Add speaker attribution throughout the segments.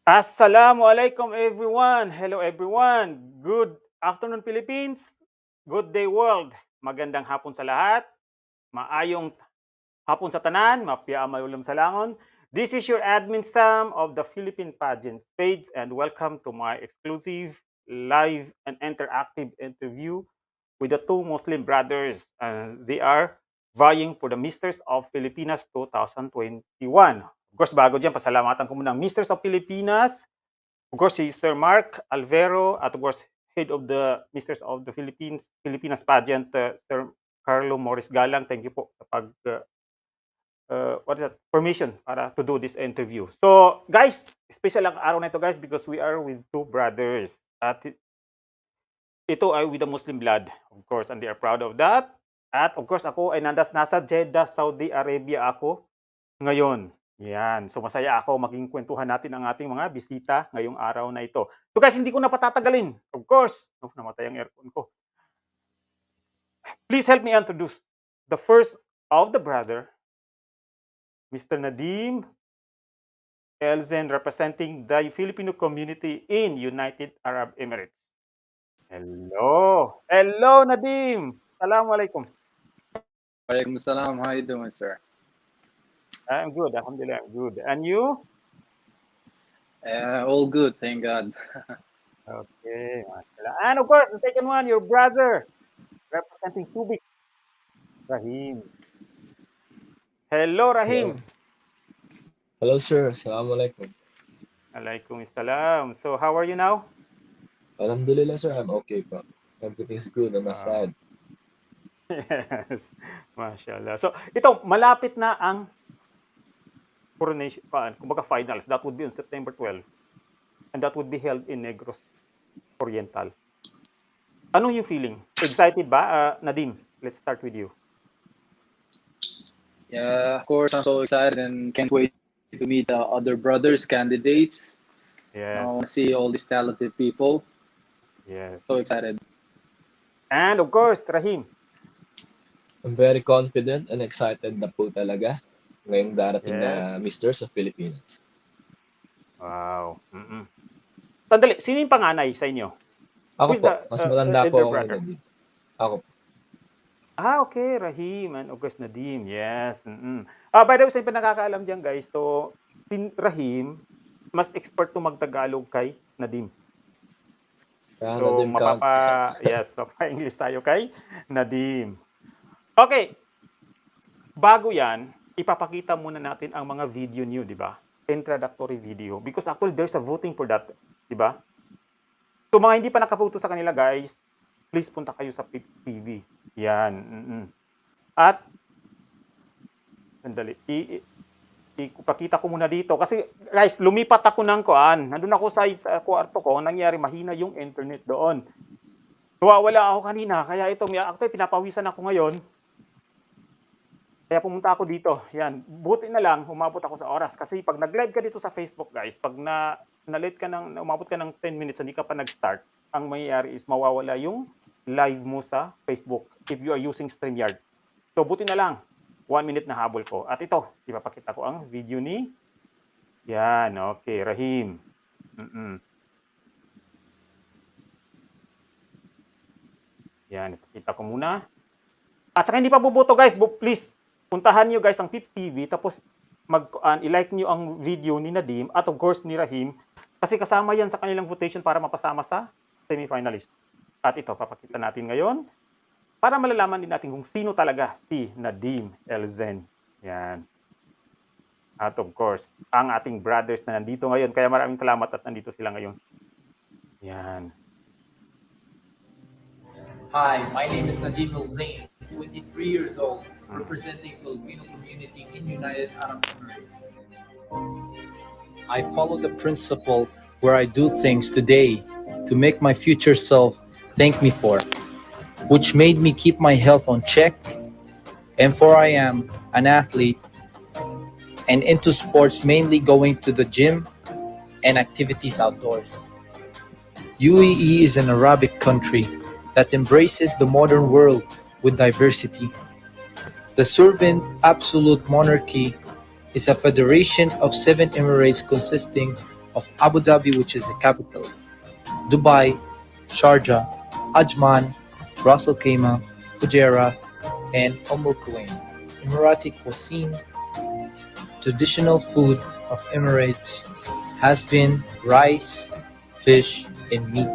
Speaker 1: Assalamualaikum everyone. Hello everyone. Good afternoon Philippines. Good day world. Magandang hapon sa lahat. Maayong hapon sa tanan, mapya mayulam sa langon. This is your admin Sam of the Philippine Pageants page and welcome to my exclusive live and interactive interview with the two Muslim brothers. They are vying for the Misters of Filipinas 2021. Of course, bago dyan, pasalamatan ko muna ang Misters of Filipinas. Of course, si Sir Mark Alvero at of course, head of the Misters of the Filipinas pageant, Sir Carlo Morris Galang. Thank you po sa permission para to do this interview. So, guys, special ang araw na ito, guys, because we are with two brothers. At ito ay with the Muslim blood, of course, and they are proud of that. At of course, ako ay nasa Jeddah, Saudi Arabia ako ngayon. Yan. So masaya ako maging kwentuhan natin ang ating mga bisita ngayong araw na ito. So guys, hindi ko na patatagalin. Of course, namatay ang aircon ko. Please help me introduce the first of the brother, Mr. Nadim Elzein, representing the Filipino community in United Arab Emirates. Hello. Hello, Nadim. Assalamualaikum.
Speaker 2: Walaikum salam. How you doing, sir?
Speaker 1: I'm good. Alhamdulillah, I'm good. And you?
Speaker 2: All good, thank God.
Speaker 1: Okay. And of course, the second one, your brother, representing Subic, Rahim. Hello, Rahim.
Speaker 3: Hello, sir. Assalamualaikum.
Speaker 1: Alaikum salam. So, how are you now?
Speaker 3: Alhamdulillah, sir. I'm okay, pa. Everything's good on my side.
Speaker 1: Yes. Mashallah. So, ito, malapit na ang coronation, kumbaga finals. That would be on September 12. And that would be held in Negros Oriental. Ano yung feeling? Excited ba, Nadim? Let's start with you.
Speaker 2: Yeah, of course, I'm so excited and can't wait to meet the other brothers, candidates.
Speaker 1: Yes.
Speaker 2: I want to see all these talented people.
Speaker 1: Yes.
Speaker 2: So excited.
Speaker 1: And of course, Rahim.
Speaker 3: I'm very confident and excited na po talaga ngayong darating
Speaker 1: Yes.
Speaker 3: na Misters of Philippines.
Speaker 1: Wow. Sandali, sino yung panganay sa inyo?
Speaker 3: Ako
Speaker 1: Who's
Speaker 3: po,
Speaker 1: the,
Speaker 3: mas matanda
Speaker 1: elder
Speaker 3: po ako
Speaker 1: brother?
Speaker 3: Nadim. Ako po.
Speaker 1: Okay, Rahim and of course Nadim. Yes. By the way, sa nakakaalam dyan, guys, so si Rahim, mas expert to magtagalog kay Nadim.
Speaker 3: Kaya
Speaker 1: So,
Speaker 3: Nadim counts.
Speaker 1: mapa-English tayo kay Nadim. Okay. Bago yan, ipapakita muna natin ang mga video niyo, di ba? Introductory video. Because actually, there's a voting for that, di ba? So, mga hindi pa nakaputo sa kanila, guys, please punta kayo sa Pips TV. Yan. At, sandali, ipakita ko muna dito. Kasi, guys, lumipat ako ng kuan. Nandun ako sa kwarto ko, nangyari, mahina yung internet doon. Wala ako kanina. Kaya ito, actually, pinapawisan ako ngayon. Kaya pumunta ako dito. Yan. Buti na lang, umabot ako sa oras. Kasi pag nag-live ka dito sa Facebook, guys, pag na-late ka umabot ka ng 10 minutes, hindi ka pa nag-start, ang mangyayari is mawawala yung live mo sa Facebook if you are using StreamYard. So, buti na lang. 1 minute na habol ko. At ito, ipapakita ko ang video ni... Yan, okay, Rahim. Yan, ipakita ko muna. At saka hindi pa bubuto, guys. Please, puntahan nyo, guys, ang Pips TV. Tapos, i-like nyo ang video ni Nadim at of course ni Rahim. Kasi kasama yan sa kanilang votation para mapasama sa semifinalist. At ito, papakita natin ngayon para malalaman din natin kung sino talaga si Nadim Elzein. Yan. At of course, ang ating brothers na nandito ngayon. Kaya maraming salamat at nandito sila ngayon. Yan.
Speaker 4: Hi, my name is Nadim Alzein, 23 years old, representing Filipino community in United Arab Emirates. I follow the principle where I do things today to make my future self thank me for, which made me keep my health on check, and for I am an athlete and into sports, mainly going to the gym and activities outdoors. UAE is an Arabic country that embraces the modern world with diversity. The sovereign absolute monarchy is a federation of 7 emirates consisting of Abu Dhabi, which is the capital, Dubai, Sharjah, Ajman, Ras Al Khaimah, Fujairah, and Quwain. Emirati cuisine, traditional food of Emirates, has been rice, fish, and meat.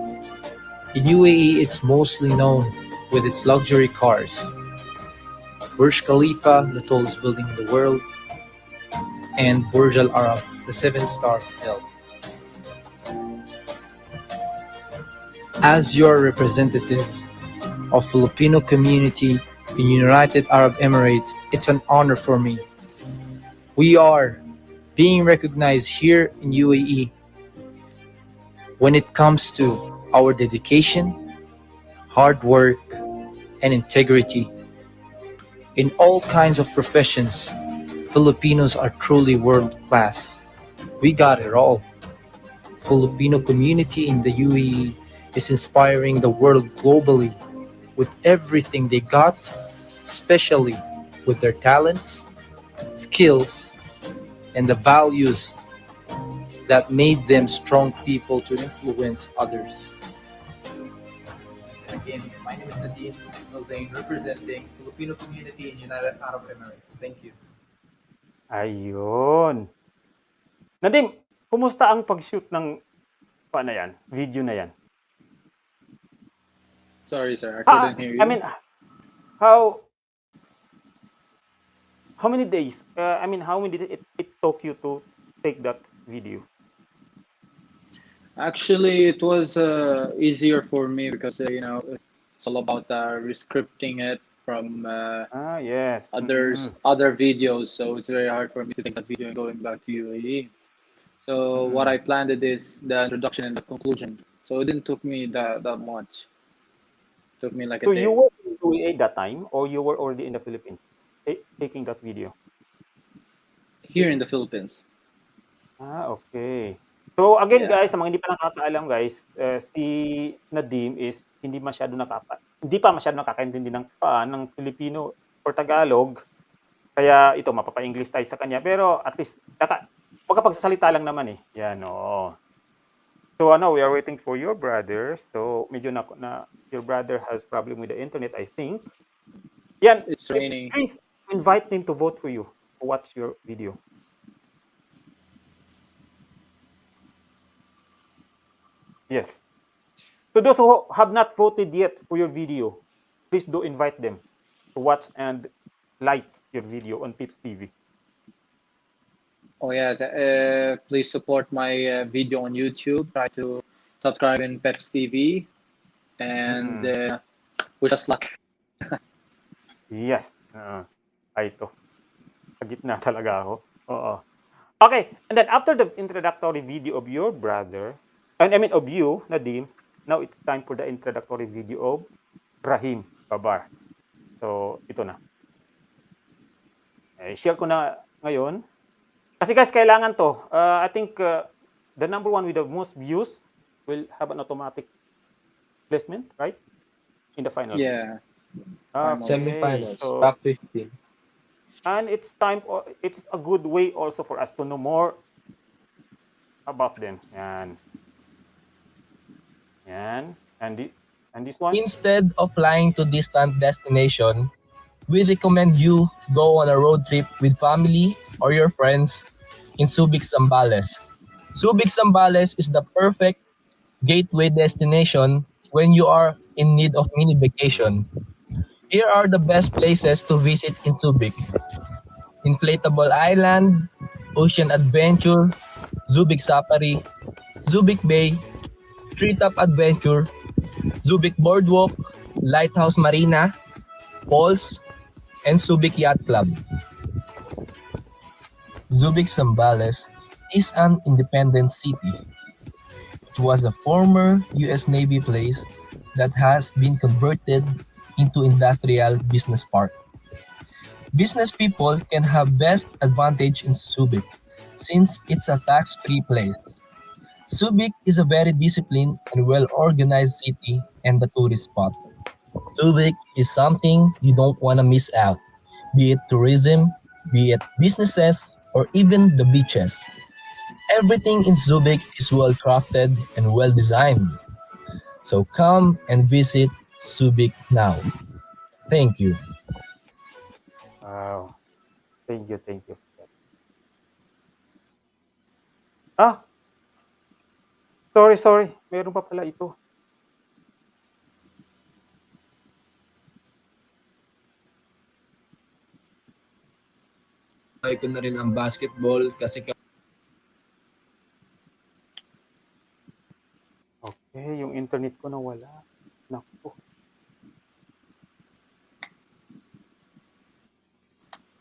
Speaker 4: In UAE, it's mostly known with its luxury cars, Burj Khalifa, the tallest building in the world, and Burj Al Arab, the 7-star hotel. As your representative of Filipino community in United Arab Emirates, it's an honor for me. We are being recognized here in UAE when it comes to our dedication, hard work, and integrity. In all kinds of professions, Filipinos are truly world-class. We got it all. Filipino community in the UAE is inspiring the world globally with everything they got, especially with their talents, skills, and the values that made them strong people to influence others.
Speaker 5: Again, my name is Nadim, Elzein, representing Filipino community in United Arab Emirates. Thank you.
Speaker 1: Ayun. Nadim, kumusta ang pag-shoot ng video na yan?
Speaker 2: Sorry, sir. I couldn't hear you.
Speaker 1: I mean, how many days? How many did it took you to take that video?
Speaker 2: Actually, it was easier for me because it's all about rescripting it from
Speaker 1: Yes.
Speaker 2: other videos. So it's very hard for me to take that video and going back to UAE. So what I planned it is the introduction and the conclusion. So it didn't took me that much. It took me like a
Speaker 1: So
Speaker 2: day.
Speaker 1: you were in UAE that time, or you were already in the Philippines taking that video?
Speaker 2: Here in the Philippines.
Speaker 1: Okay. So again,
Speaker 2: Yeah.
Speaker 1: guys, sa mga hindi pa nakakaalam, guys, si Nadim is hindi pa masyado nakakaintindi ng Filipino or Tagalog. Kaya ito, mapapa-English tayo sa kanya. Pero at least, magkapagsasalita lang naman eh. Yan, oo. So we are waiting for your brother. So medyo na your brother has problem with the internet, I think. Yan.
Speaker 2: It's raining.
Speaker 1: Please invite him to vote for you to watch your video. Yes. So those who have not voted yet for your video, please do invite them to watch and like your video on Pips TV.
Speaker 2: Oh yeah, please support my video on YouTube. Try to subscribe in Peps TV and wish us luck.
Speaker 1: Yes. Ito. Sa gitna talaga ako. Oo. Okay. And then after the introductory video of your brother, of you, Nadim, now it's time for the introductory video of Rahim Babar. So, ito na. Share ko na ngayon. Kasi guys, kailangan to. I think the number one with the most views will have an automatic placement, right? In the finals.
Speaker 2: Yeah.
Speaker 3: Semi-finals,
Speaker 1: So,
Speaker 3: top 15.
Speaker 1: and it's a good way also for us to know more about them. Yan. And this one?
Speaker 6: Instead of flying to distant destination, we recommend you go on a road trip with family or your friends in Subic, Zambales. Subic, Zambales is the perfect gateway destination when you are in need of mini vacation. Here are the best places to visit in Subic: Inflatable Island, Ocean Adventure, Subic Safari, Subic Bay, Treetop Adventure, Subic Boardwalk, Lighthouse Marina, Falls, and Subic Yacht Club. Subic, Zambales is an independent city. It was a former US Navy place that has been converted into industrial business park. Business people can have best advantage in Subic since it's a tax-free place. Subic is a very disciplined and well-organized city and a tourist spot. Subic is something you don't want to miss out, be it tourism, be it businesses, or even the beaches. Everything in Subic is well crafted and well designed. So come and visit Subic now. Thank you.
Speaker 1: Wow. Thank you, thank you. Ah, sorry. Meron pa pala ito.
Speaker 3: Try ko na rin ang basketball kasi
Speaker 1: Okay, yung internet ko nawala.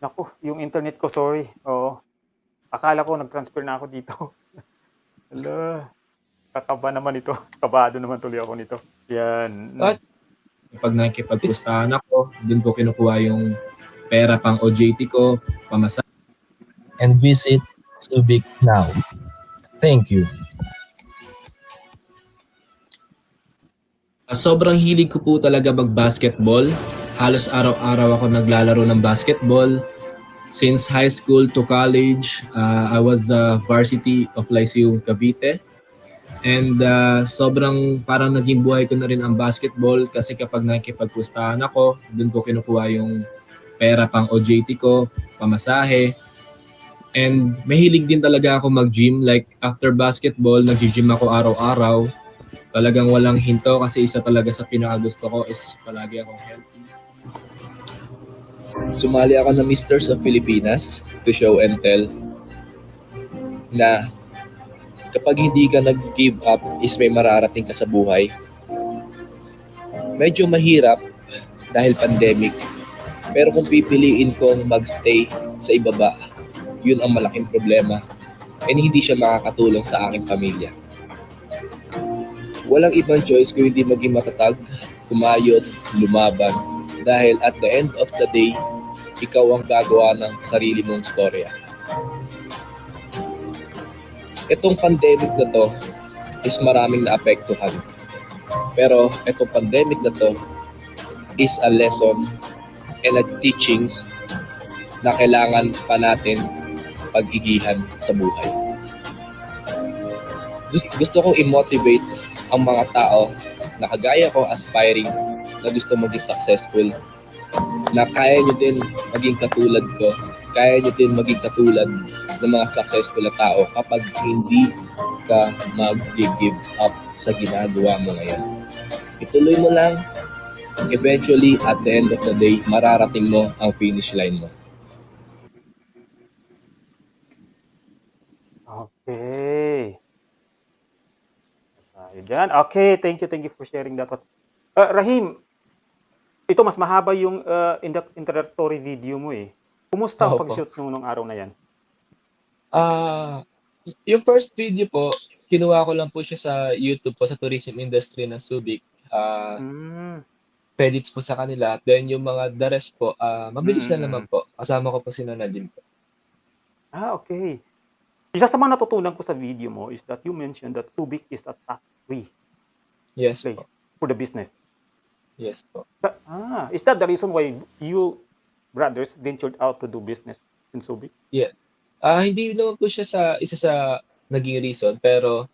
Speaker 1: Naku, yung internet ko, sorry. Oo. Akala ko nag-transfer na ako dito. Hala, kakaba naman ito. Kabado naman tuloy ako nito. Yan.
Speaker 3: At pag nakikipagpustahan ako, dun ko kinukuha yung pera pang OJT ko, pamasahe.
Speaker 6: And visit Subic now. Thank you.
Speaker 3: Sobrang hilig ko po talaga mag-basketball. Halos araw-araw ako naglalaro ng basketball. Since high school to college, I was varsity of Lyceum Cavite. And sobrang parang naging buhay ko na rin ang basketball kasi kapag nakikipagpustahan ako, dun ko kinukuha yung pera pang OJT ko, pamasahe. And mahilig din talaga ako mag-gym. Like after basketball, nag-gym ako araw-araw. Talagang walang hinto kasi isa talaga sa pinakagusto ko is palagi akong healthy.
Speaker 6: Sumali ako ng Misters of Filipinas to show and tell na kapag hindi ka nag-give up is may mararating ka sa buhay. Medyo mahirap dahil pandemic. Pero kung pipiliin kong magstay sa ibaba, yun ang malaking problema. And hindi siya makakatulong sa aking pamilya. Walang ibang choice kung hindi maging matatag, kumayod, lumaban. Dahil at the end of the day, ikaw ang gagawa ng sarili mong storya. Itong pandemic na to is maraming naapektuhan. Pero itong pandemic na to is a lesson and a teachings na kailangan pa natin pag-igihan sa buhay. Gusto kong i-motivate ang mga tao na kagaya ko, aspiring, na gusto maging successful, na kaya nyo din maging katulad ko, kaya nyo din maging katulad ng mga successful na tao kapag hindi ka mag-give up sa ginagawa mo ngayon. Ituloy mo lang, eventually, at the end of the day, mararating mo ang finish line mo.
Speaker 1: Okay. Tayo dyan. Okay, thank you for sharing that one. Rahim, ito mas mahaba yung introductory video mo eh. Kumusta ang
Speaker 3: Opo.
Speaker 1: pag-shoot nung araw na yan?
Speaker 3: Yung first video po, kinuha ko lang po siya sa YouTube po sa tourism industry ng Subic. Credits po sa kanila. Then yung mga the rest po, mabilis na naman po. Kasama ko po si Nadim po.
Speaker 1: Okay. Isa sa mga natutunan ko sa video mo is that you mentioned that Subic is a tax-free
Speaker 3: Yes
Speaker 1: place
Speaker 3: po.
Speaker 1: for the business.
Speaker 3: Yes po.
Speaker 1: Is that the reason why you brothers ventured out to do business in Subic?
Speaker 3: Yeah. Hindi naman po siya isa sa naging reason, pero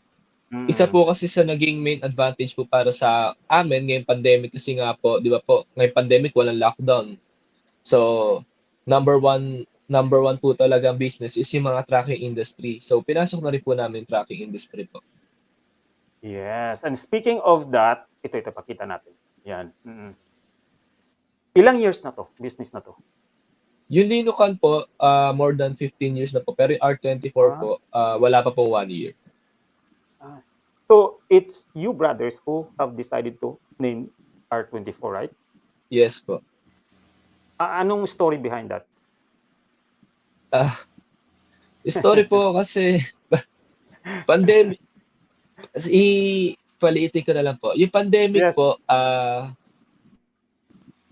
Speaker 3: isa po kasi sa naging main advantage po para sa amin ngayong pandemic kasi nga po, di ba po, ngayong pandemic walang lockdown. So, number one po talaga business is yung mga tracking industry. So, pinasok na rin po namin tracking industry po.
Speaker 1: Yes. And speaking of that, ito pakita natin. Yan. Ilang years na to? Business na to?
Speaker 3: Yung Linukan po, more than 15 years na po. Pero yung R24 po, wala pa po 1 year.
Speaker 1: So, it's you brothers who have decided to name R24, right?
Speaker 3: Yes po.
Speaker 1: Anong story behind that?
Speaker 3: Story po kasi pandemic. Paliitin ko na lang po. Yung pandemic
Speaker 1: Yes.
Speaker 3: po,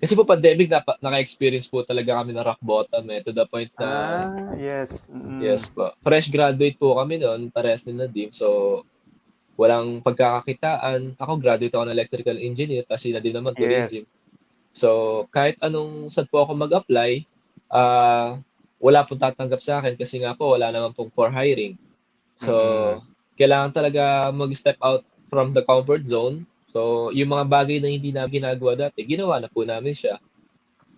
Speaker 3: kasi po pandemic, naka-experience po talaga kami ng rock bottom to the point na
Speaker 1: Yes.
Speaker 3: yes po. Fresh graduate po kami noon, parehas ni Nadim. So, walang pagkakakitaan. Ako, graduate ako ng electrical engineer, kasi Nadim naman tourism. So, kahit saan po ako mag-apply, wala pong tatanggap sa akin kasi nga po, wala naman pong for hiring. So, kailangan talaga mag-step out from the comfort zone. So, yung mga bagay na hindi namin ginagawa dati, ginawa na po namin siya.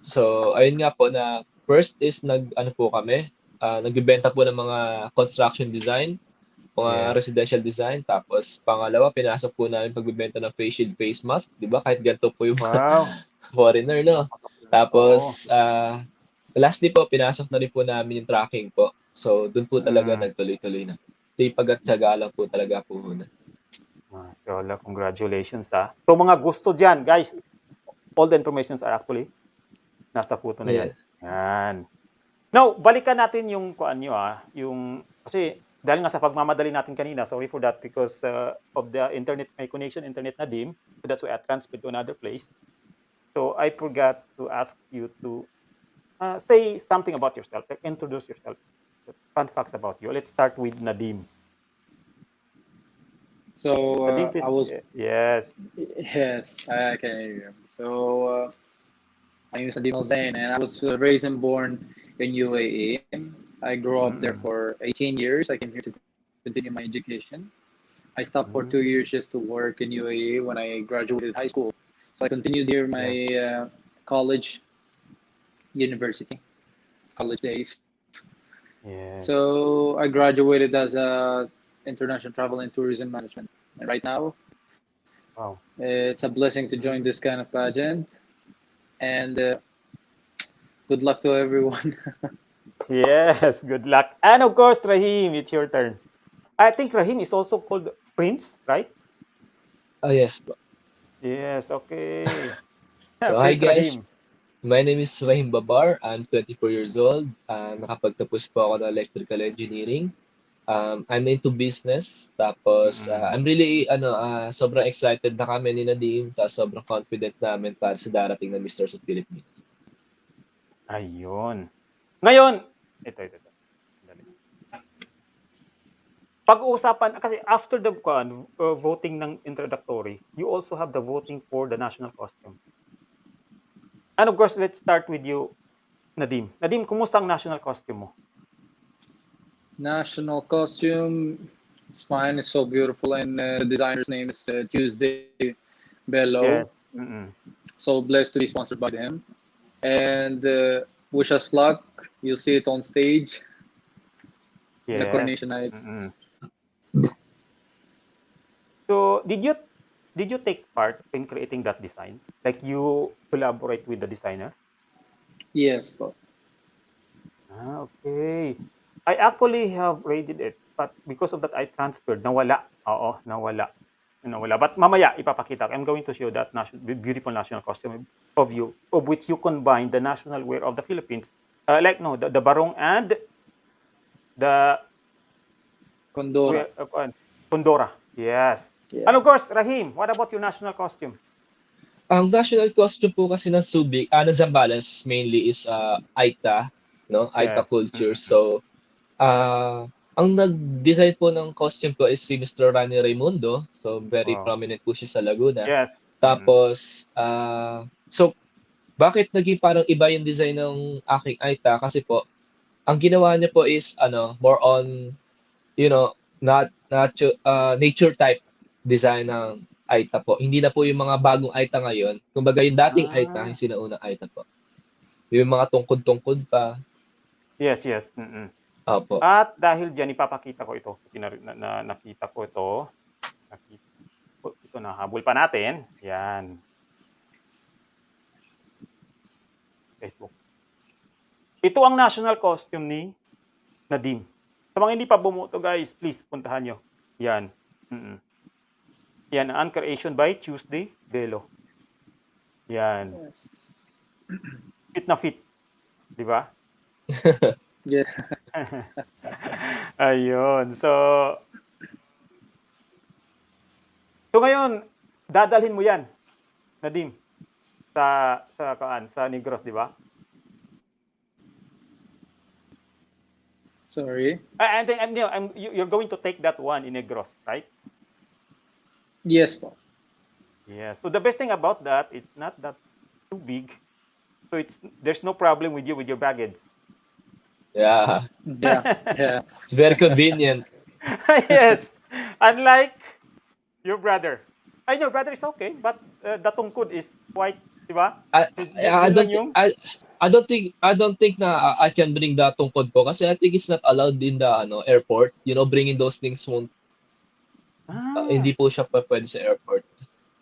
Speaker 3: So, ayun nga po na first is ano po kami, nagbebenta po ng mga construction design, mga
Speaker 1: Yes.
Speaker 3: residential design. Tapos, pangalawa, pinasok po namin pagbebenta ng face shield, face mask. Di ba? Kahit ganito po yung mga
Speaker 1: Wow.
Speaker 3: foreigner, no?
Speaker 1: Oo.
Speaker 3: Tapos, lastly po, pinasok na rin po namin yung tracking po. So, dun po talaga nagtuloy-tuloy na. Sipag at tiyaga lang po talaga po muna.
Speaker 1: Mashallah, congratulations ha. So mga gusto dyan, guys, all the informations are actually nasa photo na yan.
Speaker 3: Yeah.
Speaker 1: Yan. Now, balikan natin yung kuan nyo yung, kasi dahil nga sa pagmamadali natin kanina, sorry for that because of the internet, my connection, internet Nadim, so that's why I transferred to another place. So I forgot to ask you to say something about yourself, like introduce yourself, fun facts about you. Let's start with Nadim.
Speaker 2: So
Speaker 1: Nadim, please.
Speaker 2: I was
Speaker 1: Yes.
Speaker 2: yes, I can hear you. So my name is Nadim Alzein, and I was raised and born in UAE. I grew up there for 18 years. I came here to continue my education. I stopped for 2 years just to work in UAE when I graduated high school. So I continued here my college days.
Speaker 1: Yes.
Speaker 2: So I graduated as a international travel and tourism management, and right now,
Speaker 1: Wow.
Speaker 2: it's a blessing to join this kind of pageant. And good luck to everyone.
Speaker 1: Yes, good luck. And of course, Rahim, it's your turn. I think Rahim is also called Prince, right?
Speaker 3: Oh, yes po.
Speaker 1: Yes, okay.
Speaker 3: So, hi
Speaker 1: Prince
Speaker 3: guys.
Speaker 1: Rahim.
Speaker 3: My name is Rahim Babar. I'm 24 years old. Nakapagtapos po ako ng electrical engineering. I'm into business. Tapos, I'm really, sobrang excited na kami ni Nadim. Tapos, sobrang confident namin para sa darating na Mr. of Philippines.
Speaker 1: Ayun. Ngayon, ito. Dali. Pag-uusapan, kasi after the voting ng introductory, you also have the voting for the national costume. And of course, let's start with you, Nadim. Nadim, kumusta ang national costume mo?
Speaker 2: National costume, it's fine. It's so beautiful, and the designer's name is Tuesday Bello.
Speaker 1: Yes.
Speaker 2: So blessed to be sponsored by him, and wish us luck. You'll see it on stage.
Speaker 1: Yes.
Speaker 2: The coronation night.
Speaker 1: So, did you take part in creating that design? Like you collaborate with the designer?
Speaker 2: Yes, po.
Speaker 1: Okay. I actually have rated it, but because of that, I transferred. Nawala. Oo, nawala. But mamaya, ipapakita ko. I'm going to show that beautiful national costume of you, of which you combine the national wear of the Philippines, the barong and the
Speaker 2: Condora.
Speaker 1: Condora. Yes.
Speaker 2: Yeah.
Speaker 1: And of course, Rahim, what about your national costume?
Speaker 3: Ang national costume po kasi ng Subic, ng Zambales mainly is Aita, no? Aita
Speaker 1: Yes.
Speaker 3: culture. So, ang nag-design po ng costume ko is si Mr. Rani Raimundo. So, very prominent po siya sa Laguna.
Speaker 1: Yes.
Speaker 3: Tapos, so, bakit naging parang iba yung design ng aking Aita? Kasi po, ang ginawa niya po is, more on, nature type design ng Aita po. Hindi na po yung mga bagong Aita ngayon. Kumbaga yung dating Aita, yung sinaunang Aita po. Yung mga tungkod-tungkod pa.
Speaker 1: Yes.
Speaker 3: Opo.
Speaker 1: At dahil dyan, ipapakita ko ito. Nakita ko ito. Ito nahabol pa natin. Yan. Facebook. Ito ang national costume ni Nadim. Sa mga hindi pa bumuto, guys, please, puntahan nyo. Yan. Yan, ang creation by Tuesday Bello. Yan.
Speaker 2: Yes.
Speaker 1: Fit na fit. Di ba?
Speaker 2: Yeah.
Speaker 1: Ayun. So ngayon, dadalhin mo yan, Nadim, sa Negros, di ba?
Speaker 2: Sorry.
Speaker 1: You're going to take that one in Negros, right?
Speaker 2: Yes, po.
Speaker 1: Yes. So the best thing about that, it's not that too big. So there's no problem with your baggage.
Speaker 3: Yeah.
Speaker 2: Yeah.
Speaker 3: It's very convenient.
Speaker 1: Yes. Unlike your brother. Ay, your brother is okay, but the tungkod is quite, di ba?
Speaker 3: I, I
Speaker 1: Yun lang
Speaker 3: don't thi-
Speaker 1: yung,
Speaker 3: I don't think na I can bring that tungkod ko kasi I think it's not allowed in the airport. You know, bringing those things won't
Speaker 1: ah,
Speaker 3: hindi po siya pa pwede sa airport.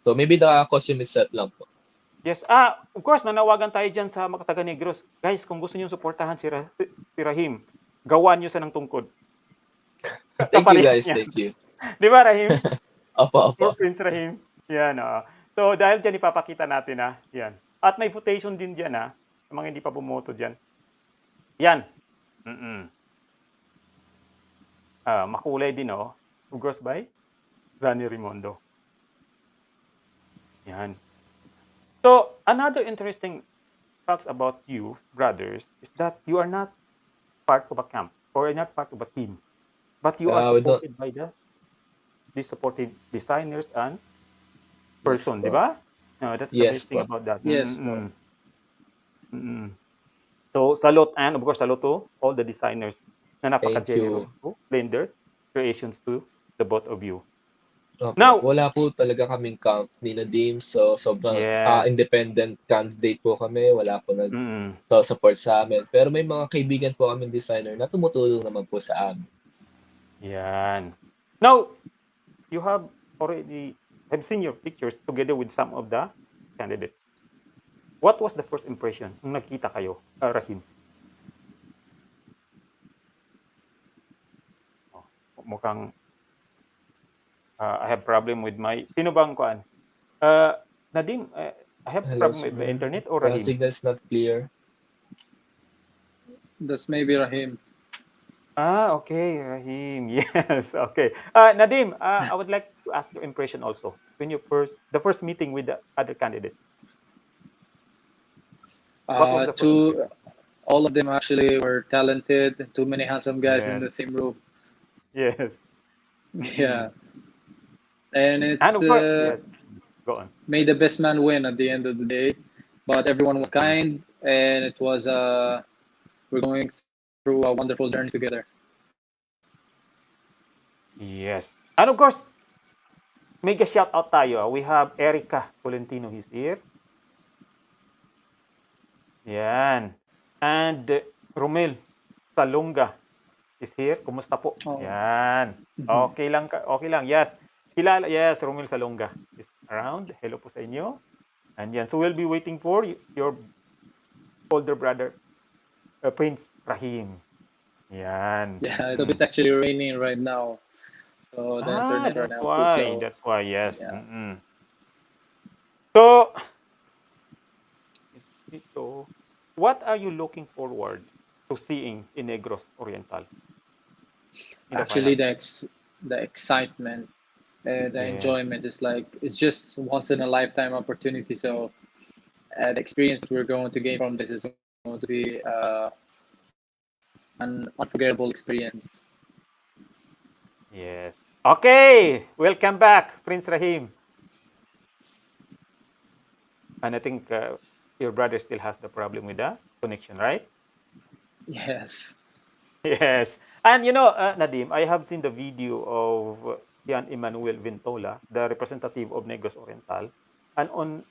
Speaker 3: So maybe the costume is set lang po.
Speaker 1: yes. Of course, nanawagan tayo dyan sa mga taga Negros. Guys, kung gusto niyo suportahan si Rahim, gawan niyo sa ng tungkod.
Speaker 3: Thank you
Speaker 1: Kaparehas
Speaker 3: guys,
Speaker 1: niya.
Speaker 3: thank you.
Speaker 1: Di ba, Rahim?
Speaker 3: Opo,
Speaker 1: For
Speaker 3: opo.
Speaker 1: Prince Rahim. Yan, So, dahil dyan, ipapakita natin, yan. At may votation din dyan, sa mga hindi pa bumoto dyan. Yan. Mm-mm. Makulay din, Who goes by? Rani Rimondo. Yan. So, another interesting facts about you, brothers, is that you are not part of a camp or not part of a team, but you are
Speaker 3: We don't,
Speaker 1: supported by these supported designers and
Speaker 3: yes
Speaker 1: person, di
Speaker 3: po.
Speaker 1: ba? That's the
Speaker 3: Yes
Speaker 1: best thing
Speaker 3: po.
Speaker 1: about that.
Speaker 2: Yes, po.
Speaker 1: Mm-mm. So, salute and of course, salute to all the designers na
Speaker 3: Thank you.
Speaker 1: napaka-generous to lend their creations to the both of you.
Speaker 3: Opo.
Speaker 1: Now,
Speaker 3: Wala po talaga kaming camp ni Nadim, so sobrang
Speaker 1: yes.
Speaker 3: independent candidate po kami. Wala po
Speaker 1: Mm-mm.
Speaker 3: support sa amin. Pero may mga kaibigan po kaming designer na tumutulong naman po sa amin.
Speaker 1: Yan. Now, you have have seen your pictures together with some of the candidates. What was the first impression nung nagkita kayo, Rahim? Mukhang I have problem with my... Sino bang kuan? Nadim, I have
Speaker 3: Hello,
Speaker 1: problem with
Speaker 3: sir.
Speaker 1: the internet or
Speaker 3: The
Speaker 1: Rahim?
Speaker 3: signal is not clear.
Speaker 2: That's maybe Rahim.
Speaker 1: Okay, Rahim. Yes, okay. Nadim, I would like to ask your impression also when the first meeting with the other candidates. What was the first impression?
Speaker 2: All of them actually were talented. Too many handsome guys in the
Speaker 1: Yes,
Speaker 2: same room.
Speaker 1: yes.
Speaker 2: Yeah, and
Speaker 1: And
Speaker 2: it's
Speaker 1: of course, yes. Go on.
Speaker 2: made the best man win at the end of the day. But everyone was kind, and it was we're going through a wonderful journey together.
Speaker 1: Yes. And of course, mega shout out tayo. We have Erica Tolentino, he's here. Yan. And Romel Salonga is here. Kumusta po?
Speaker 2: Oh.
Speaker 1: Yan. Okay lang. Okay lang. Yes. Yes, Romel Salonga is around. Hello po sa inyo. And yan. So we'll be waiting for your older brother, Prince Rahim. Yan.
Speaker 2: Yeah, it's a bit actually raining right now, so the internet right now is so.
Speaker 1: That's why, yes.
Speaker 2: Yeah.
Speaker 1: So, what are you looking forward to seeing in Negros Oriental?
Speaker 2: Actually, the excitement, the enjoyment is like it's just once in a lifetime opportunity. So, the experience that we're going to gain from this is going to be an unforgettable experience.
Speaker 1: Yes. Okay, welcome back, Prince Rahim. And I think your brother still has the problem with the connection, right?
Speaker 2: Yes.
Speaker 1: Yes. And Nadim, I have seen the video of Jan Emmanuel Vintola, the representative of Negros Oriental. And on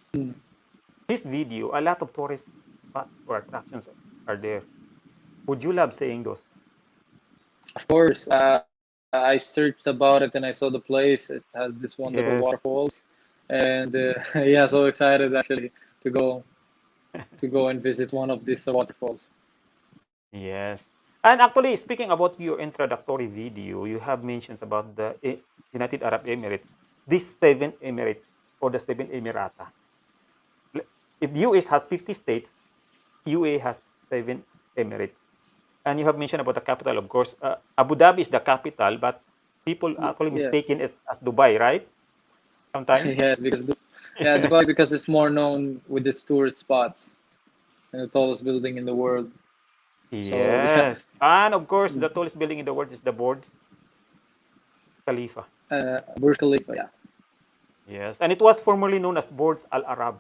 Speaker 1: this video, a lot of tourist spots or attractions are there. Would you love seeing those?
Speaker 2: Of course. I searched about it and I saw the place. It has this wonderful
Speaker 1: Yes.
Speaker 2: waterfalls, and yeah, so excited actually to go and visit one of these waterfalls.
Speaker 1: Yes. And actually, speaking about your introductory video, you have mentions about the United Arab Emirates, these 7 Emirates or the 7 Emirata. If US has 50 states, UAE has 7 Emirates. And you have mentioned about the capital, of course. Abu Dhabi is the capital, but people actually mistaken as Dubai, right? Sometimes.
Speaker 2: Yes, because Dubai because it's more known with its tourist spots and the tallest building in the world.
Speaker 1: Yes. And of course, the tallest building in the world is the Burj Khalifa.
Speaker 2: Burj Khalifa, yeah.
Speaker 1: Yes. And it was formerly known as Burj Al Arab.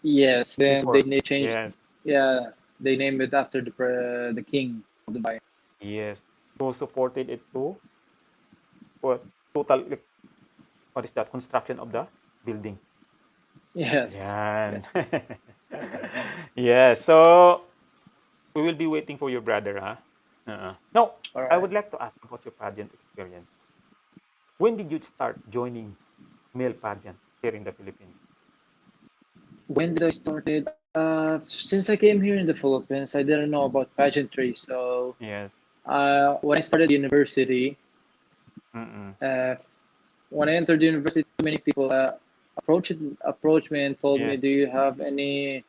Speaker 2: Yes, then
Speaker 1: Before.
Speaker 2: they changed.
Speaker 1: Yes.
Speaker 2: Yeah, they named it after the king of Dubai.
Speaker 1: Yes. who supported it to for total, like, what is that, construction of the building.
Speaker 2: Yes.
Speaker 1: Yan.
Speaker 2: Yes.
Speaker 1: Yeah, so we will be waiting for your brother, huh? No,
Speaker 2: All
Speaker 1: I
Speaker 2: right.
Speaker 1: would like to ask about your pageant experience. When did you start joining male pageant here in the Philippines?
Speaker 2: When did I started? Since I came here in the Philippines, I didn't know about pageantry. So
Speaker 1: Yes.
Speaker 2: when I started university,
Speaker 1: Mm-mm.
Speaker 2: uh, when I entered university, too many people approached me and told me,
Speaker 1: Yes.
Speaker 2: "Do you have any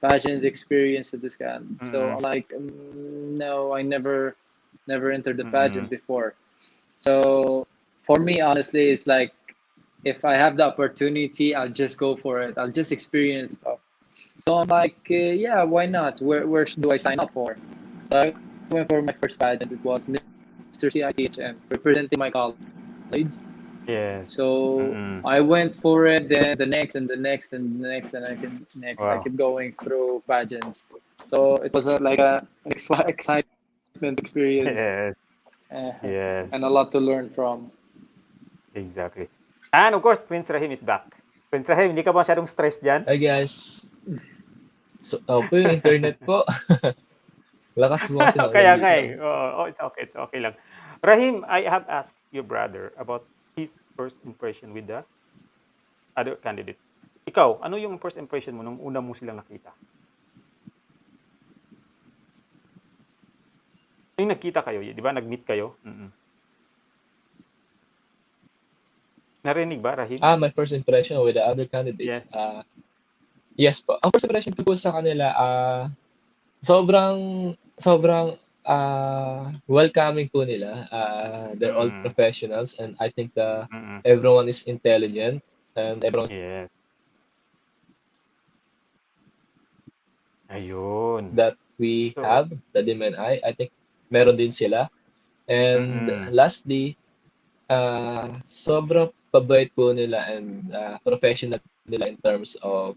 Speaker 2: pageant experience of this kind?" So
Speaker 1: Mm-mm.
Speaker 2: I'm like, "No, I never entered the
Speaker 1: Mm-mm.
Speaker 2: pageant before." So for me, honestly, it's like if I have the opportunity, I'll just go for it. I'll just experience stuff. So I'm like, yeah, why not? Where do I sign up for? So I went for my first pageant. It was Mr. CITHM representing my college.
Speaker 1: Yes.
Speaker 2: So
Speaker 1: Mm-mm.
Speaker 2: I went for it. Then the next and the next and the next and I can next. I
Speaker 1: Wow.
Speaker 2: kept going through pageants. So it was like an excitement experience
Speaker 1: Yes.
Speaker 2: uh,
Speaker 1: Yes.
Speaker 2: and a lot to learn from.
Speaker 1: Exactly. And of course, Prince Rahim is back. Prince Rahim, hindi ka ba masyadong stress dyan?
Speaker 3: Hi guys. So, po yung internet po. Lakas mo kasi
Speaker 1: Kaya
Speaker 3: nakinig
Speaker 1: nga
Speaker 3: lang.
Speaker 1: eh. Oh, it's okay. It's okay lang. Rahim, I have asked your brother about his first impression with the other candidates. Ikaw, ano yung first impression mo nung una mo silang nakita? Yung nagkita kayo, di ba? Nag-meet kayo? Mm-mm. Narinig ba, Rahim?
Speaker 3: My first impression with the other candidates.
Speaker 1: Yes.
Speaker 3: Yes po. Ang first impression ko po sa kanila, sobrang sobrang welcoming po nila. They're all
Speaker 1: Mm-mm.
Speaker 3: professionals and I think
Speaker 1: Mm-mm.
Speaker 3: everyone is intelligent and everyone
Speaker 1: Yes. Ayun.
Speaker 3: that we
Speaker 1: So,
Speaker 3: have, Nadim and I think meron din sila. And
Speaker 1: mm-mm.
Speaker 3: lastly, sobrang pabait po nila and professional nila in terms of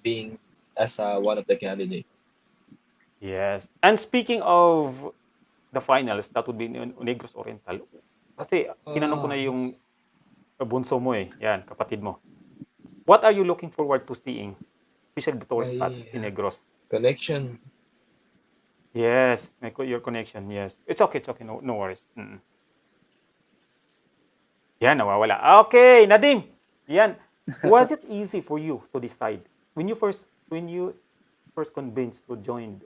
Speaker 3: being as one of the candidates.
Speaker 1: Yes. And speaking of the finals, that would be in Negros Oriental. Kasi tinanong ko na yung bunso mo eh. Yan, kapatid mo. What are you looking forward to seeing? Especially the tourist spots
Speaker 3: My
Speaker 1: in Negros.
Speaker 3: connection.
Speaker 1: Yes, your connection, yes. It's okay, no, no worries. Mm-mm. Yan, nawawala. Okay, Nadim. Yan. Was it easy for you to decide when you first convinced to join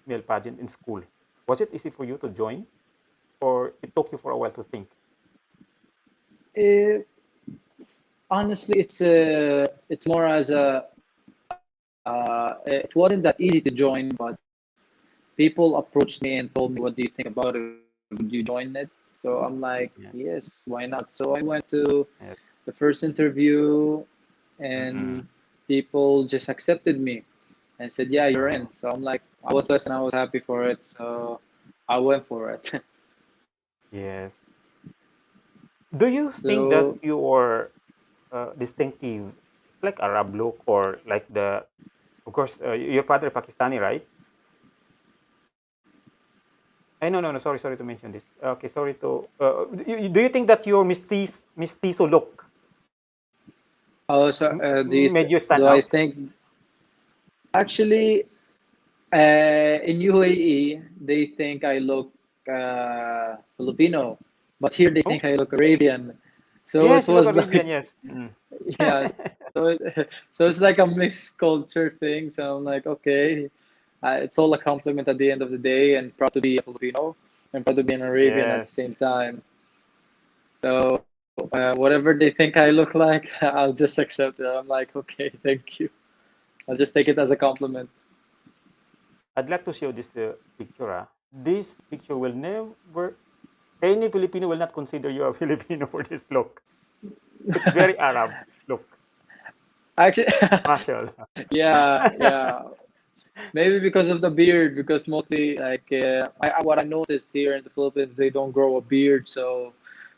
Speaker 1: male pageant in school? Was it easy for you to join, or it took you for a while to think?
Speaker 2: Eh, Honestly, it's more as a it wasn't that easy to join, but people approached me and told me, "What do you think about it? Would you join it?" So I'm like,
Speaker 1: Yeah.
Speaker 2: "Yes, why not?" So I went to
Speaker 1: Yes.
Speaker 2: the first interview,
Speaker 1: Mm-mm.
Speaker 2: and people just accepted me and said, "Yeah, you're in." So I'm like, I was blessed and I was happy for it. So I went for it.
Speaker 1: Yes. Do you think that
Speaker 2: So
Speaker 1: your distinctive, it's like Arab look, or like of course, your father Pakistani, right? No. Sorry to mention this. Okay, sorry to. Do you think that your mestizo look
Speaker 2: so
Speaker 1: made you stand
Speaker 2: do I
Speaker 1: out?
Speaker 2: think actually in UAE they think I look Filipino, but here they
Speaker 1: Oh,
Speaker 2: think I look Arabian. So it
Speaker 1: yes, you look
Speaker 2: was
Speaker 1: Arabian.
Speaker 2: like
Speaker 1: Yes. Mm.
Speaker 2: yeah, so so it's like a mixed culture thing. So I'm like, okay, it's all a compliment at the end of the day, and proud to be a Filipino and proud to be an Arabian at the
Speaker 1: Yes.
Speaker 2: same time. So whatever they think I look like, I'll just accept it. I'm like, okay, thank you. I'll just take it as a compliment.
Speaker 1: I'd like to show this picture. This picture will never, any Filipino will not consider you a Filipino for this look. It's very Arab look.
Speaker 2: Actually,
Speaker 1: Mashallah.
Speaker 2: yeah. Maybe because of the beard, because mostly like what I noticed here in the Philippines, they don't grow a beard. So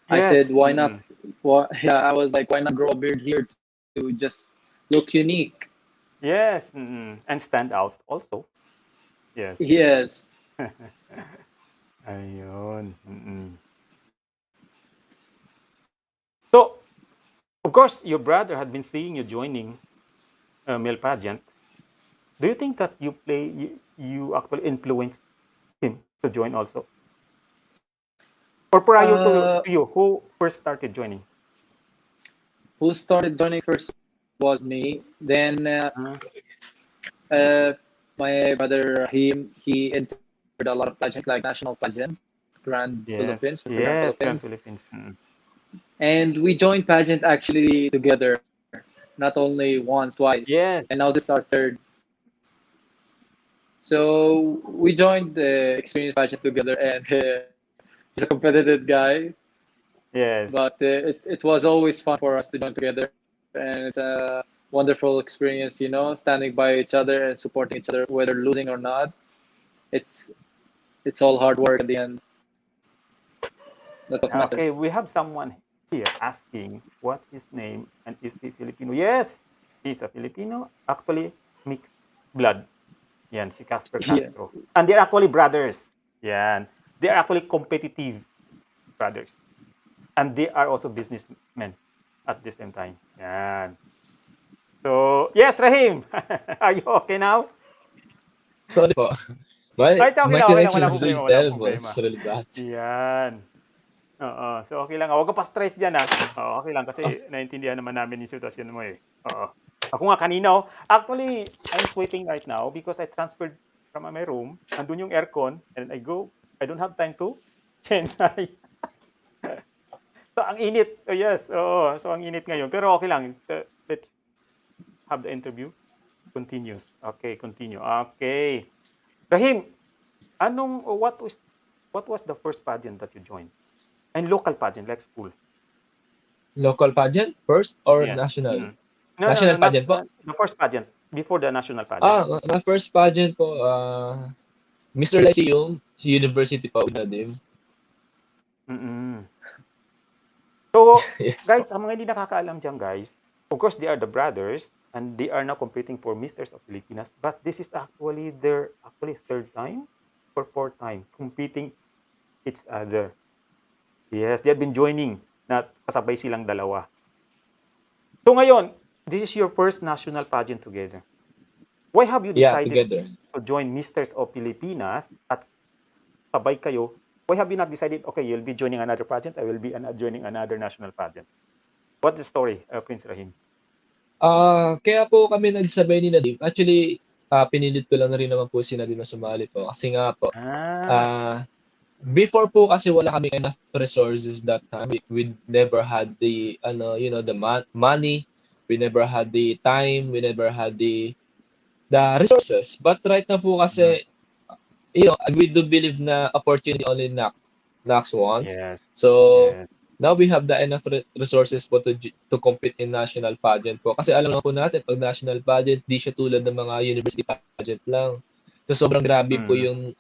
Speaker 2: I said,
Speaker 1: Yes.
Speaker 2: why not?
Speaker 1: Mm-mm.
Speaker 2: Yeah, I was like, why not grow a beard here to just look unique?
Speaker 1: Yes. Mm-mm. And stand out also. Yes.
Speaker 2: Yes.
Speaker 1: Ayun. So, of course, your brother had been seeing you joining a male pageant. Do you think that you actually influenced him to join also? Or prior to
Speaker 2: Uh,
Speaker 1: you, who first started joining?
Speaker 2: who started joining first was me. Then
Speaker 1: Uh,
Speaker 2: uh, my brother Rahim, he entered a lot of pageant like national pageant, Grand
Speaker 1: yes,
Speaker 2: Philippines, Mr. Grand
Speaker 1: yes, Grand
Speaker 2: Philippines,
Speaker 1: Philippines.
Speaker 2: and we joined pageant actually together, not only once, twice,
Speaker 1: Yes,
Speaker 2: and now this is our third. So we joined the experience pageants together, and he's a competitive guy,
Speaker 1: yes.
Speaker 2: but it was always fun for us to join together, and it's a wonderful experience, standing by each other and supporting each other, whether losing or not. It's it's all hard work at the end. That's what
Speaker 1: Okay,
Speaker 2: matters.
Speaker 1: we have someone here asking what his name and is he Filipino? Yes, he's a Filipino, actually mixed blood. Yan, si Casper
Speaker 2: Yeah.
Speaker 1: Castro. And they're actually brothers. Yan. They're actually competitive brothers. And they are also businessmen at the same time. Yan. So, yes, Rahim. Are you okay now?
Speaker 3: Sorry po. My
Speaker 1: Ay, okay
Speaker 3: my
Speaker 1: lang, okay lang.
Speaker 3: connection
Speaker 1: Walang
Speaker 3: is
Speaker 1: problema,
Speaker 3: really
Speaker 1: walang
Speaker 3: terrible.
Speaker 1: problema.
Speaker 3: It's really bad.
Speaker 1: Yan. Oo. So, okay lang. Huwag ka pa stress dyan, ha. Oo, okay lang.
Speaker 3: Oh,
Speaker 1: Kasi naiintindihan naman namin yung sitwasyon mo, eh. Oo. Ako nga kanina, oh. Actually, I'm sweating right now because I transferred from my room. Andun yung aircon. And I don't have time to change. So, ang init. Oh, yes. Oo. So, ang init ngayon. Pero okay lang. Let's have the interview. Continues. Okay, continue. Okay. Rahim, what was the first pageant that you joined? And local pageant, like school.
Speaker 3: local pageant first or
Speaker 1: Yes.
Speaker 3: national?
Speaker 1: No, no, no,
Speaker 3: National
Speaker 1: not
Speaker 3: pageant po?
Speaker 1: the first pageant before the national pageant.
Speaker 3: My first pageant po, Mr. Lyceum, University po with Nadim.
Speaker 1: Mm. So,
Speaker 3: Yes po.
Speaker 1: guys, ang mga hindi nakakaalam diyan, guys, of course, they are the brothers and they are now competing for Misters of Filipinas, but this is actually their third time or fourth time competing each other. Yes, they have been joining na kasabay silang dalawa. So ngayon, this is your first national pageant together. Why have you
Speaker 3: Yeah,
Speaker 1: decided
Speaker 3: together.
Speaker 1: to join Misters of Filipinas at sabay kayo? Why have you not decided, okay, you'll be joining another pageant, I will be joining another national pageant? What's the story, Prince Rahim?
Speaker 3: Kaya po kami nagsabay ni Nadim. Actually, pinilit ko lang na rin naman po si Nadim na sumali po. Kasi nga po,
Speaker 1: Ah,
Speaker 3: ah, before po kasi wala kami enough resources that time. We never had the, the money. We never had the time. We never had the resources. But right now po
Speaker 1: mm,
Speaker 3: kasi, we do believe na opportunity only knocks once.
Speaker 1: yes,
Speaker 3: So,
Speaker 1: yes.
Speaker 3: now we have the enough resources po to compete in national pageant po. Kasi alam naman po natin, pag national pageant, di siya tulad ng mga university pageant lang. So, sobrang grabe po
Speaker 1: Mm,
Speaker 3: yung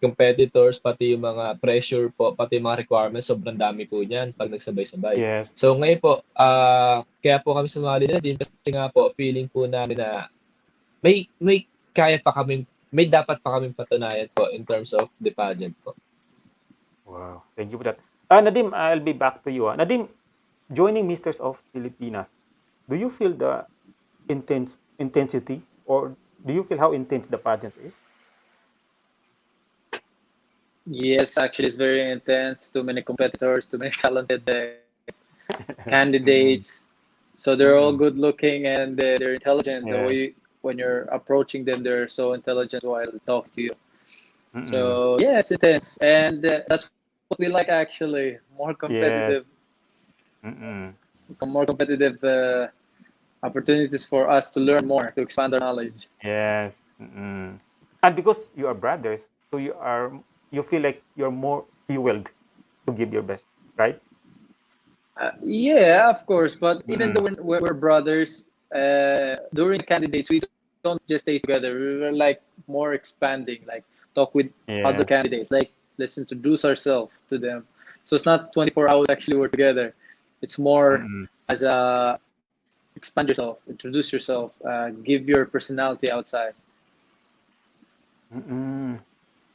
Speaker 3: competitors, pati yung mga pressure po, pati yung mga requirements, sobrang dami po niyan pag nagsabay-sabay.
Speaker 1: yes.
Speaker 3: So, ngayon po, kaya po kami sumali na din kasi nga po, feeling po namin na may kaya pa kaming may dapat pa kaming patunayan po in terms of the pageant po.
Speaker 1: Wow, thank you for that. Nadim, I'll be back to you. Nadim, joining Misters of Filipinas, do you feel the intensity or do you feel how intense the pageant is?
Speaker 2: Yes, actually, it's very intense. Too many competitors, too many talented candidates. So they're all
Speaker 1: Mm-mm.
Speaker 2: good looking and they're intelligent. The
Speaker 1: Yes.
Speaker 2: way when you're approaching them, they're so intelligent while they talk to you.
Speaker 1: Mm-mm.
Speaker 2: So yes, it is, and that's what we like actually.
Speaker 1: Yes. Mm-mm.
Speaker 2: More competitive opportunities for us to learn more, to expand our knowledge.
Speaker 1: Yes. Mm-mm. And because you are brothers, so you feel like you're more fueled to give your best, right?
Speaker 2: Yeah, of course. But even
Speaker 1: Mm-mm.
Speaker 2: though we're brothers, during the candidates, we don't just stay together. We were like more expanding, like talk with other
Speaker 1: Yes.
Speaker 2: candidates, like let's introduce ourselves to them. So it's not 24 hours actually we're together. It's more
Speaker 1: Mm-mm.
Speaker 2: as a expand yourself, introduce yourself, give your personality outside.
Speaker 1: Mm-mm.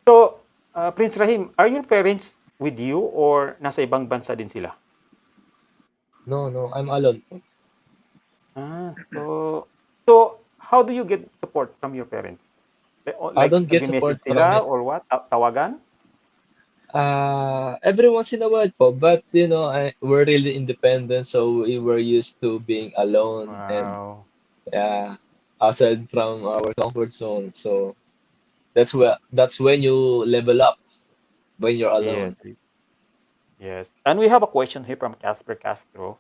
Speaker 1: So Prince Rahim, are your parents with you or nasa ibang bansa din sila?
Speaker 6: No, I'm alone.
Speaker 1: So how do you get support from your parents?
Speaker 6: I
Speaker 1: Like,
Speaker 6: don't get support
Speaker 1: nagme-message
Speaker 6: from
Speaker 1: sila
Speaker 6: it.
Speaker 1: or what? Tawagan?
Speaker 6: Every once in a while po, but we're really independent, so we were used to being alone and
Speaker 1: Wow.
Speaker 6: yeah, outside from our comfort zone. So that's when you level up when you're
Speaker 1: Yes.
Speaker 6: alone.
Speaker 1: Yes. And we have a question here from Casper Castro.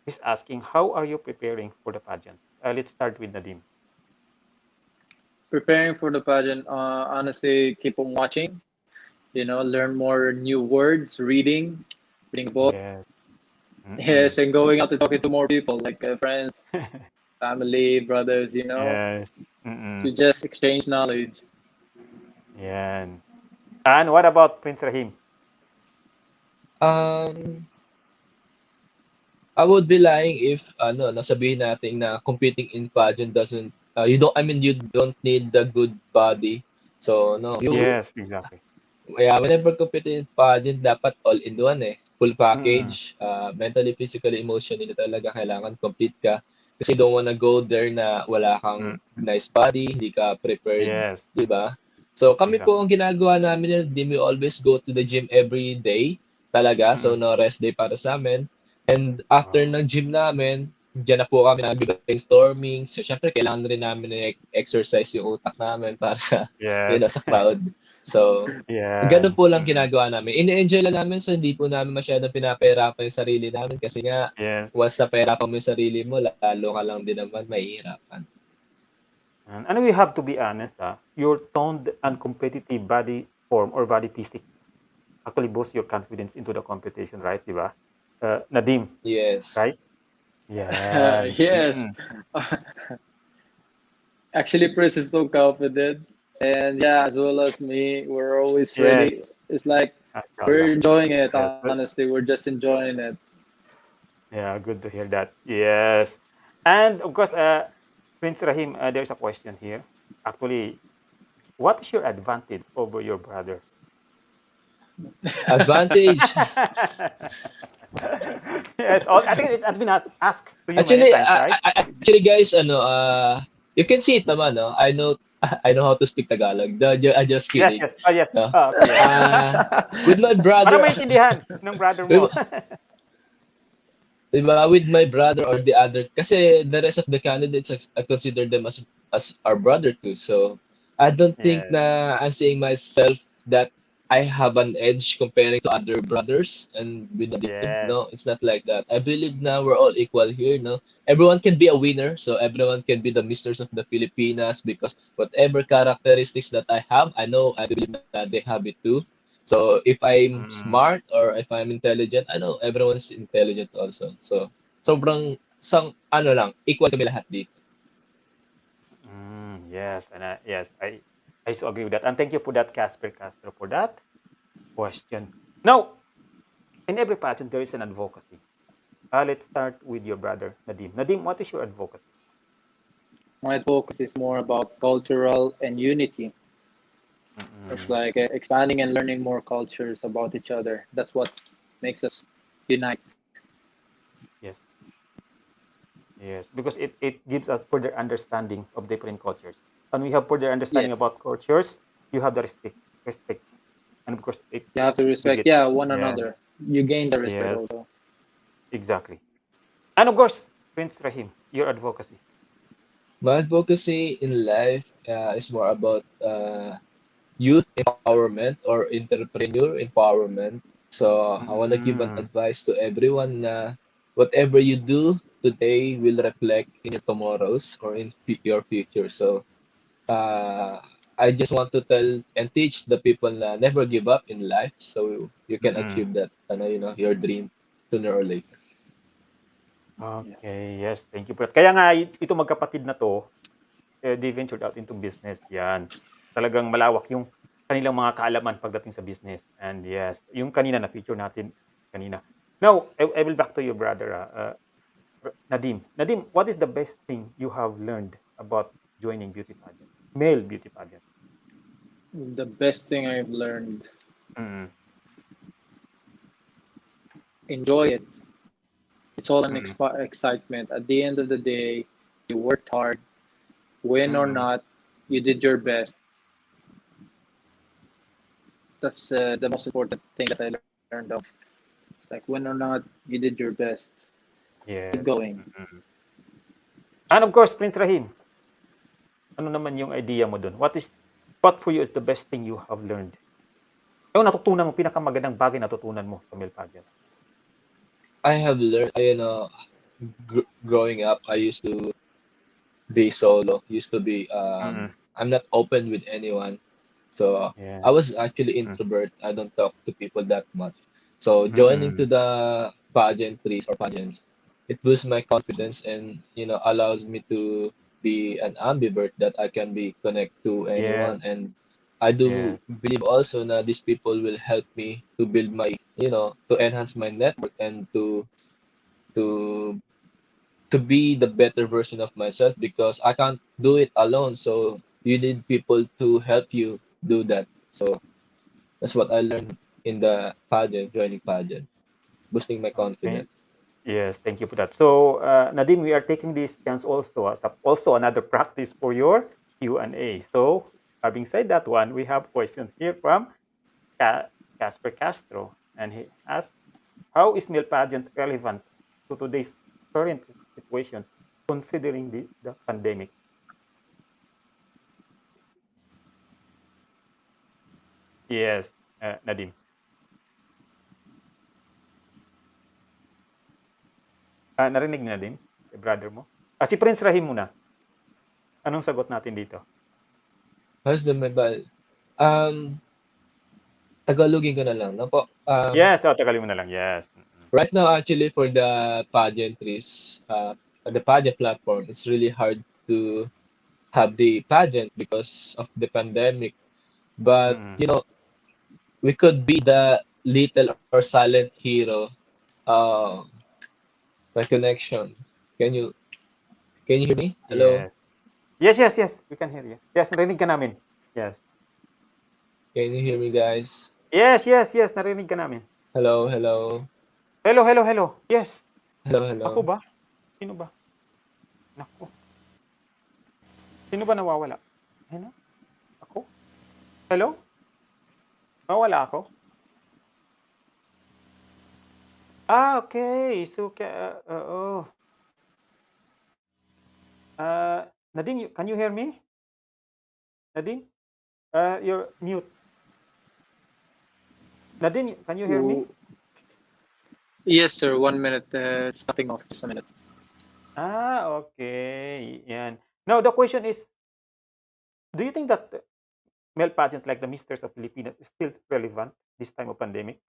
Speaker 1: He's asking, how are you preparing for the pageant? Let's start with Nadim.
Speaker 2: Preparing for the pageant, honestly, keep on watching. Learn more new words, reading a book.
Speaker 1: Yes. Mm-mm.
Speaker 2: Yes, and going out and talking to more people, like friends, family, brothers.
Speaker 1: Yes.
Speaker 2: To
Speaker 1: Mm-mm.
Speaker 2: just exchange knowledge.
Speaker 1: Yan. And what about Prince Rahim?
Speaker 6: Um, I would be lying if nasabihin natin na competing in pageant doesn't you don't need the good body. So no,
Speaker 1: Yes, exactly.
Speaker 6: whenever competing in pageant dapat all in one full
Speaker 1: Mm-mm.
Speaker 6: package, mentally, physically, emotionally talaga kailangan complete ka. Kasi you don't wanna go there na wala
Speaker 1: Mm.
Speaker 6: kang nice body, hindi ka prepared,
Speaker 1: Yes,
Speaker 6: di ba? So kami po
Speaker 1: exactly.
Speaker 6: ang ginagawa namin we always go to the gym every day talaga. So
Speaker 1: Mm-mm.
Speaker 6: no rest day para sa amin. And after
Speaker 1: Wow.
Speaker 6: ng gym namin, diyan na po kami nag-brainstorming. So syempre kailangan rin namin exercise yung utak namin para
Speaker 1: Yes.
Speaker 6: sa crowd. So ganun
Speaker 1: Yan.
Speaker 6: po lang
Speaker 1: Mm-mm.
Speaker 6: ginagawa namin. Ini-enjoy lang namin so hindi po namin masyadong pinapahirapan yung sarili namin kasi nga
Speaker 1: Yes.
Speaker 6: once na pahirapan mo yung sarili mo, lalo ka lang din naman mahihirapan.
Speaker 1: And we have to be honest, your toned and competitive body form or body physique actually boosts your confidence into the competition, right? Diba? Nadim,
Speaker 6: Yes.
Speaker 1: right? Yan.
Speaker 2: Yes.
Speaker 1: Mm-mm.
Speaker 2: Actually, Chris is so confident. And yeah, as well as me, we're always
Speaker 1: Yes.
Speaker 2: really, it's like we're
Speaker 1: Mashallah.
Speaker 2: enjoying it,
Speaker 1: Yes.
Speaker 2: honestly. We're just enjoying it.
Speaker 1: Yeah, good to hear that. Yes. And of course, Prince Rahim, there's a question here. Actually, what is your advantage over your brother?
Speaker 6: Advantage.
Speaker 1: Yes, I think it's been asked to you many
Speaker 6: Actually,
Speaker 1: times, right?
Speaker 6: actually guys, you can see it naman, no? I know how to speak Tagalog. I just
Speaker 1: Yes,
Speaker 6: kidding.
Speaker 1: yes. Oh, yes.
Speaker 6: No?
Speaker 1: Oh, okay, yes.
Speaker 6: With my
Speaker 1: Para
Speaker 6: brother,
Speaker 1: maintindihan ng brother mo.
Speaker 6: diba, with my brother or the other, kasi the rest of the candidates, I consider them as our brother too. So, I don't think
Speaker 1: Yes.
Speaker 6: na I'm saying myself that I have an edge comparing to other brothers and with Nadim.
Speaker 1: Yes.
Speaker 6: No, it's not like that. I believe now we're all equal here, no? Everyone can be a winner, so everyone can be the misters of the Filipinas because whatever characteristics that I have, I believe that they have it too. So if I'm
Speaker 1: Mm,
Speaker 6: smart or if I'm intelligent, I know everyone's intelligent also. So sobrang equal kami lahat dito.
Speaker 1: yes, and yes, I so agree with that. And thank you for that, Casper Castro, for that question. Now, in every pageant, there is an advocacy. Let's start with your brother, Nadim. Nadim, what is your advocacy?
Speaker 2: My focus is more about cultural and unity. It's
Speaker 1: Mm-mm.
Speaker 2: like expanding and learning more cultures about each other. That's what makes us unite.
Speaker 1: Yes, yes, because it gives us further understanding of different cultures. And we have further understanding
Speaker 2: Yes.
Speaker 1: about cultures, you have the respect. And of course,
Speaker 2: You have to
Speaker 1: with
Speaker 2: respect,
Speaker 1: it.
Speaker 2: yeah, one
Speaker 1: Yeah,
Speaker 2: another. You gain the respect
Speaker 1: yes,
Speaker 2: also.
Speaker 1: exactly. And of course, Prince Rahim, your advocacy.
Speaker 6: My advocacy in life is more about youth empowerment or entrepreneur empowerment. So I want to give an
Speaker 1: Mm-mm.
Speaker 6: advice to everyone na whatever you do today will reflect in your tomorrows or in your future. So uh, I just want to tell and teach the people na never give up in life so you can
Speaker 1: Mm-mm.
Speaker 6: achieve that your dream sooner or later.
Speaker 2: Yeah.
Speaker 1: Okay, yes, thank you po. Kaya nga ito magkapatid na 'to, they ventured out into business, 'yan. Talagang malawak yung kanilang mga kaalaman pagdating sa business and yes, yung kanina na-feature natin kanina. Now, I will back to your brother, Nadim. Nadim, what is the best thing you have learned about joining beauty pageant? Male beauty pageant.
Speaker 2: The best thing I've learned,
Speaker 1: Mm,
Speaker 2: enjoy it. It's all an
Speaker 1: mm,
Speaker 2: excitement. At the end of the day, you worked hard. Win or
Speaker 1: mm.
Speaker 2: not, you did your best. That's the most important thing that I learned of. It's like win or not, you did your best. Keep
Speaker 1: Yes.
Speaker 2: going.
Speaker 1: Mm. And of course, Prince Rahim, ano naman yung idea mo dun? What for you is the best thing you have learned? Yung natutunan mo, pinakamagandang bagay natutunan mo sa male pageant?
Speaker 3: I have learned, growing up, I used to be solo, used to be,
Speaker 1: Mm,
Speaker 3: I'm not open with anyone. So I
Speaker 1: yes.
Speaker 3: was actually
Speaker 1: Mm,
Speaker 3: introvert. I don't talk to people that much. So joining to
Speaker 1: mm.
Speaker 3: the pageantries or pageants, it boosts my confidence and allows me to be an ambivert that I can be connect to
Speaker 1: Yes,
Speaker 3: anyone. And I do
Speaker 1: yes,
Speaker 3: believe also that these people will help me to build my, to enhance my network and to to be the better version of myself because I can't do it alone. So you need people to help you do that. So that's what I learned in the pageant, joining pageant, boosting my
Speaker 1: okay.
Speaker 3: confidence.
Speaker 1: Yes, thank you for that. So, Nadim, we are taking this chance also as also another practice for your Q&A. So, having said that one, we have question here from Casper Castro, and he asked, how is male pageant relevant to today's current situation, considering the pandemic? Yes, Nadim. Narinig ni Nadim, brother mo? Si Prince Rahim muna. Anong sagot natin dito?
Speaker 3: How's the mobile? Um, Tagalogin ko na lang, no po?
Speaker 1: Yes, tagalin mo na lang. Yes. Mm-mm.
Speaker 3: Right now, actually, for the pageantries, the pageant platform, it's really hard to have the pageant because of the pandemic. But,
Speaker 1: Mm-mm.
Speaker 3: we could be the little or silent hero. Uh, my connection. Can you can you hear me? Hello?
Speaker 1: Yes. Yes, yes, yes. We can hear you. Yes, narinig ka namin. Yes.
Speaker 3: Can you hear me, guys?
Speaker 1: Yes, yes, yes. Narinig ka namin.
Speaker 3: Hello, hello,
Speaker 1: Hello, hello, hello. Yes.
Speaker 3: hello,
Speaker 1: Ako
Speaker 3: hello.
Speaker 1: ba? Sino ba? Naku. Sino ba nawawala? Ano? Ako? Hello? Nawawala ako? Okay. So, oo. Nadim, can you hear me? Nadim? You're mute. Nadim, can you hear me?
Speaker 2: Yes, sir. 1 minute. Stopping off. Just a minute.
Speaker 1: Okay. Yan. Now, the question is, do you think that male pageant like the Misters of Filipinas is still relevant this time of pandemic?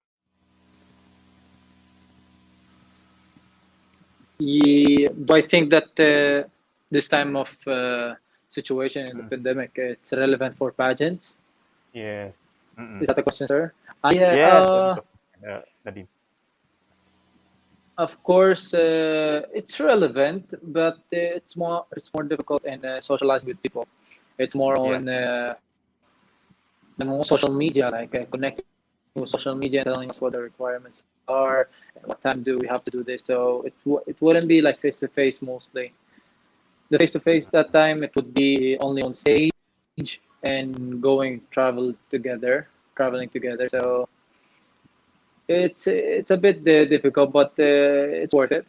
Speaker 2: Do I think that this time of situation in the
Speaker 1: Mm.
Speaker 2: pandemic, it's relevant for pageants?
Speaker 1: Yes. Mm-mm.
Speaker 2: Is that the question, sir? Yeah.
Speaker 1: Yes, that is Nadim.
Speaker 2: Of course, it's relevant, but it's more difficult in socializing with people. It's more
Speaker 1: Yes.
Speaker 2: on more social media, like connecting with social media, telling us what the requirements are, and what time do we have to do this. So it wouldn't be like face to face mostly. The face to face that time it would be only on stage and traveling together. So it's a bit difficult, but it's worth it.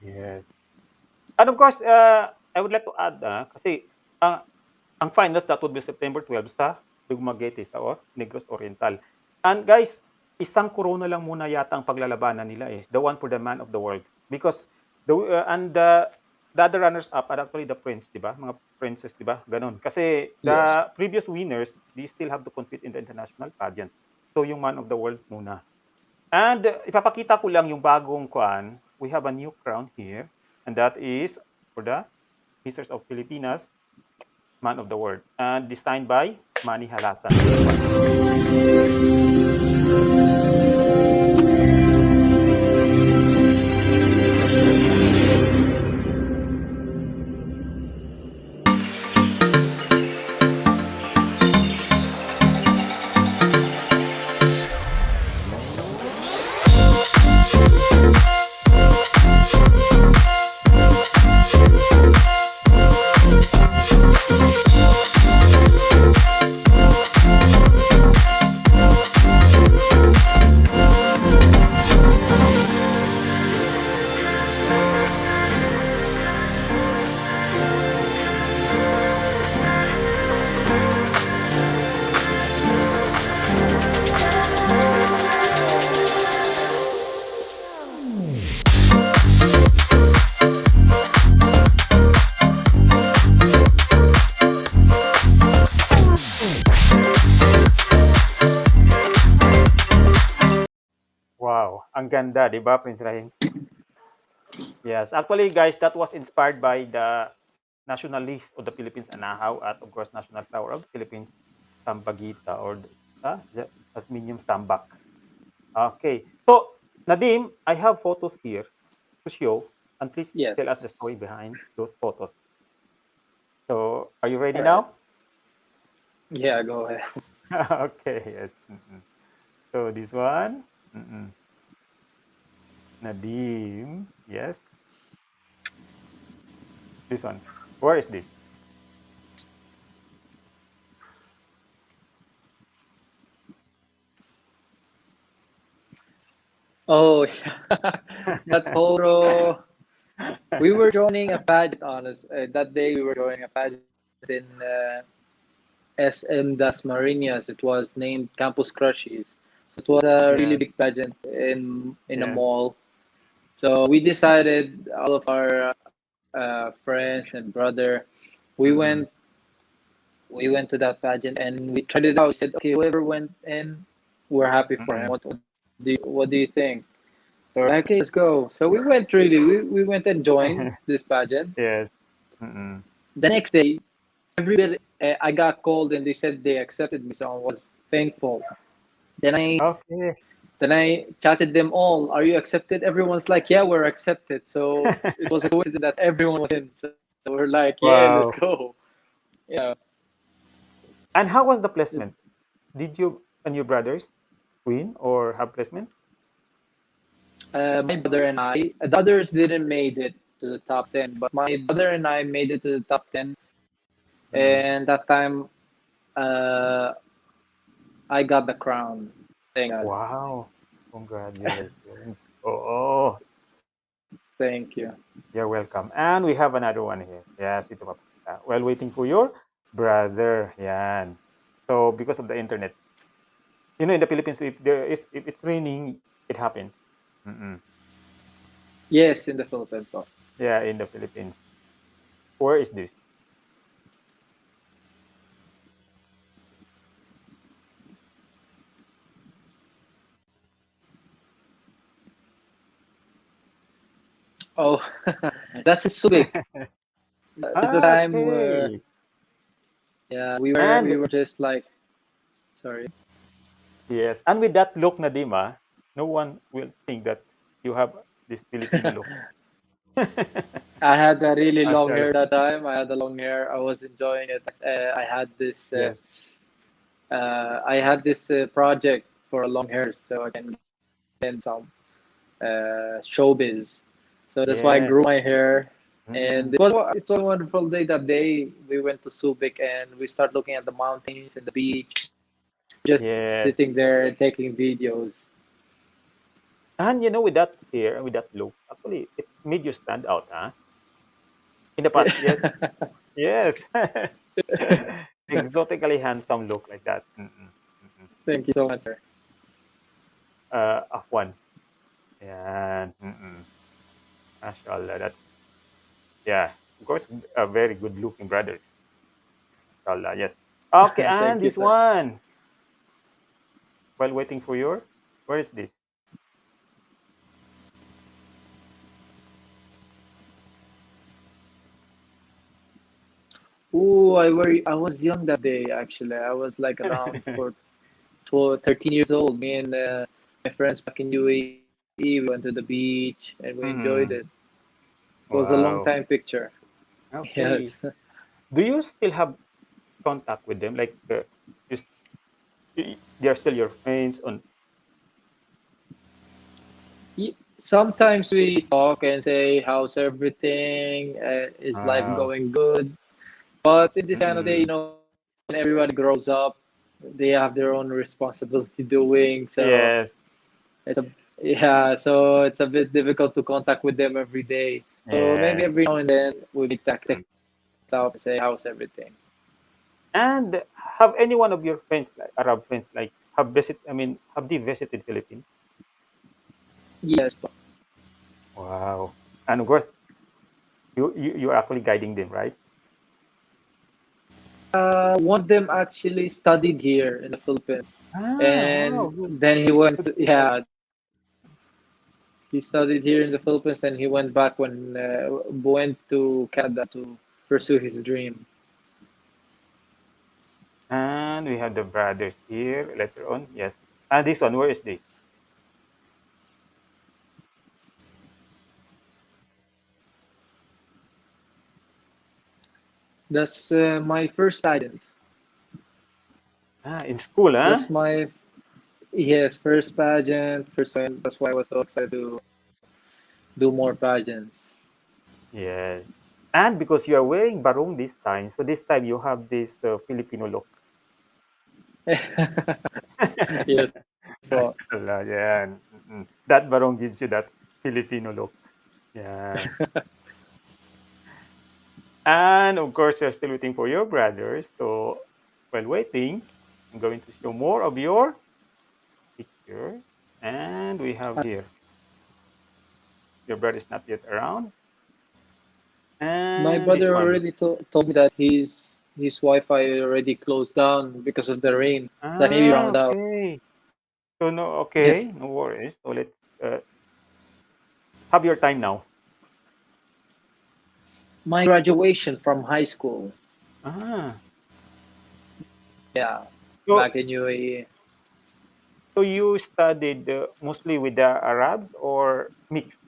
Speaker 1: Yes. And of course, I would like to add, kasi ang finals that would be September 12 sa Dumaguete sa Negros Oriental. And guys, isang corona lang muna yata ang paglalabanan nila is the one for the man of the world. Because the other runners up are actually the prince, di ba? Mga princess, di ba? Ganon. Kasi
Speaker 3: Yes.
Speaker 1: the previous winners, they still have to compete in the international pageant. So yung man of the world muna. And ipapakita ko lang yung bagong kuan. We have a new crown here. And that is for the Misters of Filipinas, Man of the World. And designed by Manny Halasan. Ang ganda, di ba, Prince Rahim? Yes. Actually, guys, that was inspired by the national leaf of the Philippines, Anahaw, at of course, national flower of the Philippines, Sambagita, or the Asminium Sambak. Okay. So, Nadim, I have photos here to show, and please tell us the
Speaker 2: Yes.
Speaker 1: story behind those photos. So, are you ready
Speaker 2: All right.
Speaker 1: now?
Speaker 2: Yeah, go ahead.
Speaker 1: Okay, yes. So, this one, Nadim, yes. This one. Where is this?
Speaker 2: Oh, yeah. That photo. We were joining a pageant, honest. That day we were joining a pageant in SM Das Marinas. It was named Campus Crushes. So it was a really
Speaker 1: Yes,
Speaker 2: big pageant in a
Speaker 1: yes.
Speaker 2: mall. So we decided, all of our friends and brother, we
Speaker 1: Mm-mm.
Speaker 2: went we went to that pageant and we tried it out. We said, okay, whoever went in, we're happy for him.
Speaker 1: Mm-mm.
Speaker 2: What do you think? So we're like, okay, let's go. So we went really. We went and joined this pageant.
Speaker 1: Yes. Mm-mm.
Speaker 2: The next day, everybody, I got called and they said they accepted me. So I was thankful. Then I
Speaker 1: Okay.
Speaker 2: then I chatted them all. Are you accepted? Everyone's like, yeah, we're accepted. So it was a coincidence that everyone was in. So we're like, yeah, let's
Speaker 1: Wow.
Speaker 2: go. Yeah.
Speaker 1: And how was the placement? Did you and your brothers win or have placement?
Speaker 2: My brother and I, the others didn't made it to the top 10, but my brother and I made it to the top 10.
Speaker 1: Mm-mm.
Speaker 2: And that time, uh, I got the crown. Thank God.
Speaker 1: Wow. Congratulations. Oh,
Speaker 2: Thank you.
Speaker 1: you're welcome. And we have another one here. Yes, ito papakita. While waiting for your brother. Yan. So, because of the internet, in the Philippines, if it's raining, it happens. Mm-mm.
Speaker 2: Yes, in the Philippines. Also.
Speaker 1: Yeah, in the Philippines. Where is this?
Speaker 2: Oh, that's in Subic. It's the time where,
Speaker 1: Okay.
Speaker 2: yeah, we
Speaker 1: And
Speaker 2: we were just like, sorry.
Speaker 1: yes, and with that look, Nadima, no one will think that you have this Filipino look.
Speaker 2: I had a really long
Speaker 1: Mashallah.
Speaker 2: hair that time. I had a long hair. I was enjoying it.
Speaker 1: Yes.
Speaker 2: I had this project for a long hair, so I can get in some showbiz. So that's why I
Speaker 1: Yes.
Speaker 2: grew my hair.
Speaker 1: Mm-mm.
Speaker 2: And it was a wonderful day that day. We went to Subic and we start looking at the mountains and the beach, just
Speaker 1: Yes.
Speaker 2: sitting there and taking videos.
Speaker 1: And with that hair, with that look, actually, it made you stand out, huh? In the past, yes. Yes. Exotically handsome look like that. Mm-mm. Mm-mm.
Speaker 2: Thank you so much, sir.
Speaker 1: Afwan. Yan. Mm-mm. Mashallah. That's, yeah. Of course, a very good looking brother. Mashallah. Yes. Okay, and
Speaker 2: Thank you,
Speaker 1: this
Speaker 2: sir.
Speaker 1: one. While waiting for where is this?
Speaker 2: Ooh, I was young that day actually. I was like around 12, 13 years old. Me and my friends back in UAE, we went to the beach and we enjoyed
Speaker 1: Mm.
Speaker 2: it. It was a long
Speaker 1: Wow.
Speaker 2: time picture.
Speaker 1: Okay.
Speaker 2: Yes.
Speaker 1: Do you still have contact with them? Like, just, they are still your friends on.
Speaker 2: Sometimes we talk and say, how's everything? Is life
Speaker 1: Wow.
Speaker 2: going good? But in this kind of day,
Speaker 1: Mm.
Speaker 2: when everybody grows up, they have their own responsibility doing. So
Speaker 1: Yes.
Speaker 2: it's a yeah, so it's a bit difficult to contact with them every day. So maybe
Speaker 1: Yes.
Speaker 2: every now and then we text
Speaker 1: Mm.
Speaker 2: out and say, how's everything?
Speaker 1: And have any one of your friends, like Arab friends, like have they visited Philippines?
Speaker 2: Yes.
Speaker 1: Wow. And of course, you're actually guiding them, right?
Speaker 2: One of them actually studied here in the Philippines,
Speaker 1: Ah, wow,
Speaker 2: and
Speaker 1: good.
Speaker 2: then he went
Speaker 1: Good.
Speaker 2: to, yeah, He studied here in the Philippines, and he went back when went to Canada to pursue his dream.
Speaker 1: And we have the brothers here later on. Yes. And this one, where is this?
Speaker 2: That's my first pageant.
Speaker 1: Ah, in school, huh?
Speaker 2: That's my yes first pageant, first one. That's why I was so excited to do more pageants.
Speaker 1: Yes. And because you are wearing barong this time, so this time you have this Filipino look.
Speaker 2: Yes, so
Speaker 1: Ala, yan. That barong gives you that Filipino look. Yeah. And of course, you're still waiting for your brothers. So while waiting, I'm going to show more of your picture. And we have here, your brother is not yet around.
Speaker 2: my
Speaker 1: And this
Speaker 2: brother
Speaker 1: one.
Speaker 2: already told me that his Wi-Fi already closed down because of the rain. That maybe
Speaker 1: Ah,
Speaker 2: round out.
Speaker 1: okay. So no,
Speaker 2: Yes,
Speaker 1: okay, no worries. So let's have your time now.
Speaker 2: my graduation from high school.
Speaker 1: Ah,
Speaker 2: Yeah,
Speaker 1: so
Speaker 2: back in UAE.
Speaker 1: so you studied mostly with the Arabs or mixed?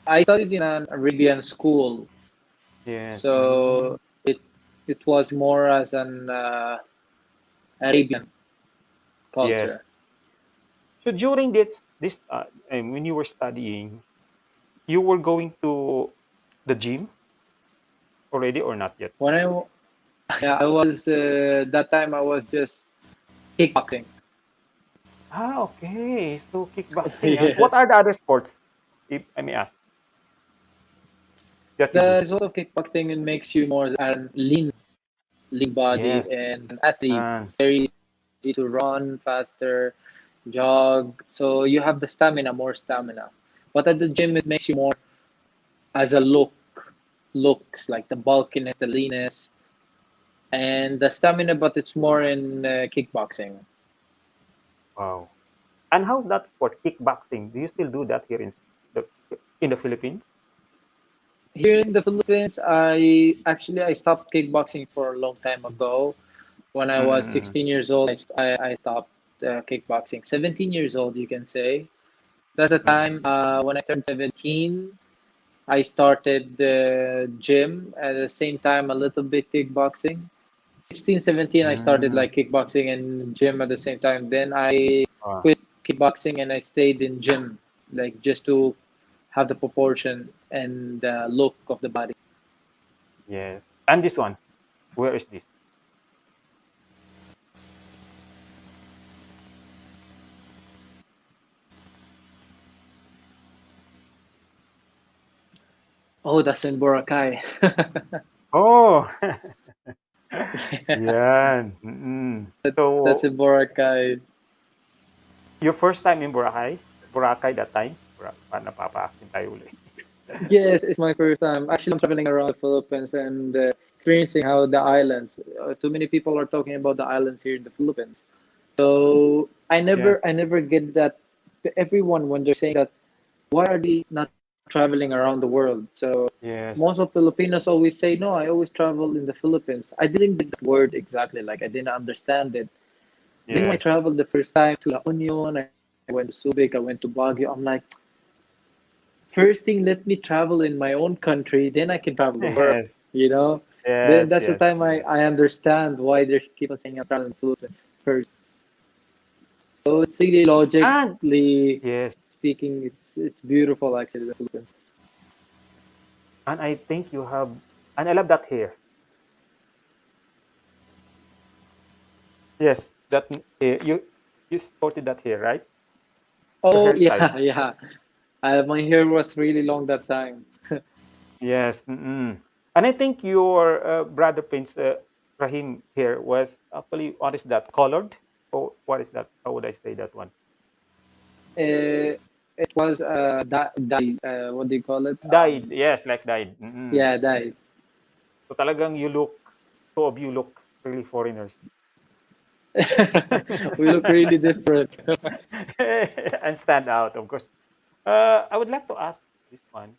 Speaker 2: I studied in an Arabian school,
Speaker 1: Yes.
Speaker 2: so it was more as an Arabian
Speaker 1: Yes.
Speaker 2: culture.
Speaker 1: So during this when you were studying, you were going to the gym already or not yet?
Speaker 2: When yeah, I was that time I was just kickboxing.
Speaker 1: Ah, okay. So kickboxing. So
Speaker 2: Yes.
Speaker 1: what are the other sports? If I may ask, that you do?
Speaker 2: The result of kickboxing it makes you more lean body
Speaker 1: Yes.
Speaker 2: and an athlete.
Speaker 1: Ah,
Speaker 2: It's very easy to run faster, jog. So you have the stamina, more stamina. But at the gym, it makes you more as a looks like the bulkiness, the leanness, and the stamina. But it's more in kickboxing.
Speaker 1: wow. And how's that sport, kickboxing? Do you still do that here the in the Philippines?
Speaker 2: Here in the Philippines, I stopped kickboxing for a long time ago. When I was
Speaker 1: Mm-mm.
Speaker 2: 16 years old, I stopped kickboxing. 17 years old, you can say. That's the
Speaker 1: Mm.
Speaker 2: time when I turned 17, I started the gym at the same time, a little bit kickboxing. 16, 17, I started
Speaker 1: Mm.
Speaker 2: like kickboxing and gym at the same time. Then I
Speaker 1: Ah,
Speaker 2: quit kickboxing and I stayed in gym, like just to have the proportion and the look of the body.
Speaker 1: yes. And this one, where is this?
Speaker 2: Oh, that's in Boracay.
Speaker 1: Oh,
Speaker 2: Yeah,
Speaker 1: yan. Mm-mm.
Speaker 2: that's
Speaker 1: So
Speaker 2: in Boracay.
Speaker 1: your first time in Boracay that time? Napapa-accent tayo uli.
Speaker 2: Yes, it's my first time. Actually, I'm traveling around the Philippines and experiencing how the islands. Too many people are talking about the islands here in the Philippines. So
Speaker 1: Yes,
Speaker 2: I never get that. Everyone when they're saying that, why are they not traveling around the world? So
Speaker 1: yes,
Speaker 2: most of Filipinos always say, no, I always travel in the Philippines. I didn't get the word exactly, like I didn't understand it. Then when I
Speaker 1: yes,
Speaker 2: traveled the first time to La Union, I went to Subic, I went to Baguio. I'm like, first thing, let me travel in my own country, then I can travel the world,
Speaker 1: yes,
Speaker 2: you know? Then
Speaker 1: yes,
Speaker 2: that's the
Speaker 1: yes.
Speaker 2: time
Speaker 1: Mm.
Speaker 2: I understand why they keep on saying I'm traveling to Philippines first. So it's really
Speaker 1: And
Speaker 2: logically
Speaker 1: yes,
Speaker 2: speaking, it's beautiful actually, the Philippines.
Speaker 1: and I think you have, and I love that hair. Yes, that you sported that hair, right? Your
Speaker 2: Oh,
Speaker 1: hairstyle.
Speaker 2: yeah, yeah. My hair was really long that time.
Speaker 1: Yes. Mm-mm. And I think your brother Prince Rahim here was actually, what is that, colored? Or what is that? How would I say that one?
Speaker 2: It was dyed, what do you call it?
Speaker 1: Dyed. Yes, like dyed. Mm-mm.
Speaker 2: Yeah, dyed.
Speaker 1: So talagang you look, two of you look really foreigners.
Speaker 2: We look really different.
Speaker 1: And stand out, of course. I would like to ask this one.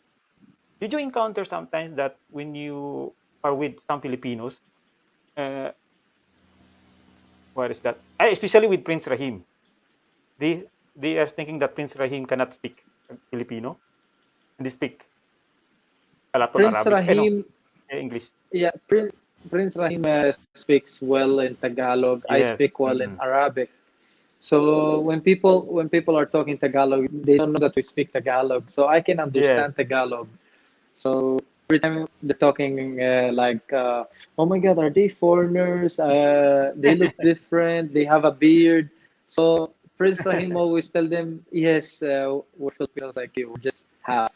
Speaker 1: Did you encounter sometimes that when you are with some Filipinos, uh, what is that? Especially with Prince Rahim, they they are thinking that Prince Rahim cannot speak Filipino, and they speak a lot of
Speaker 2: Prince
Speaker 1: Arabic. No,
Speaker 2: Rahim,
Speaker 1: English.
Speaker 2: yeah, Prince Rahim speaks well in Tagalog. I
Speaker 1: Yes.
Speaker 2: speak well in Arabic. So when people are talking Tagalog, they don't know that we speak Tagalog. So I can
Speaker 1: Yes.
Speaker 2: understand Tagalog. So every time they're talking oh my God, are they foreigners? They look different. They have a beard. So Prince Rahim always tell them, yes, we're Filipinos like you. We're just half.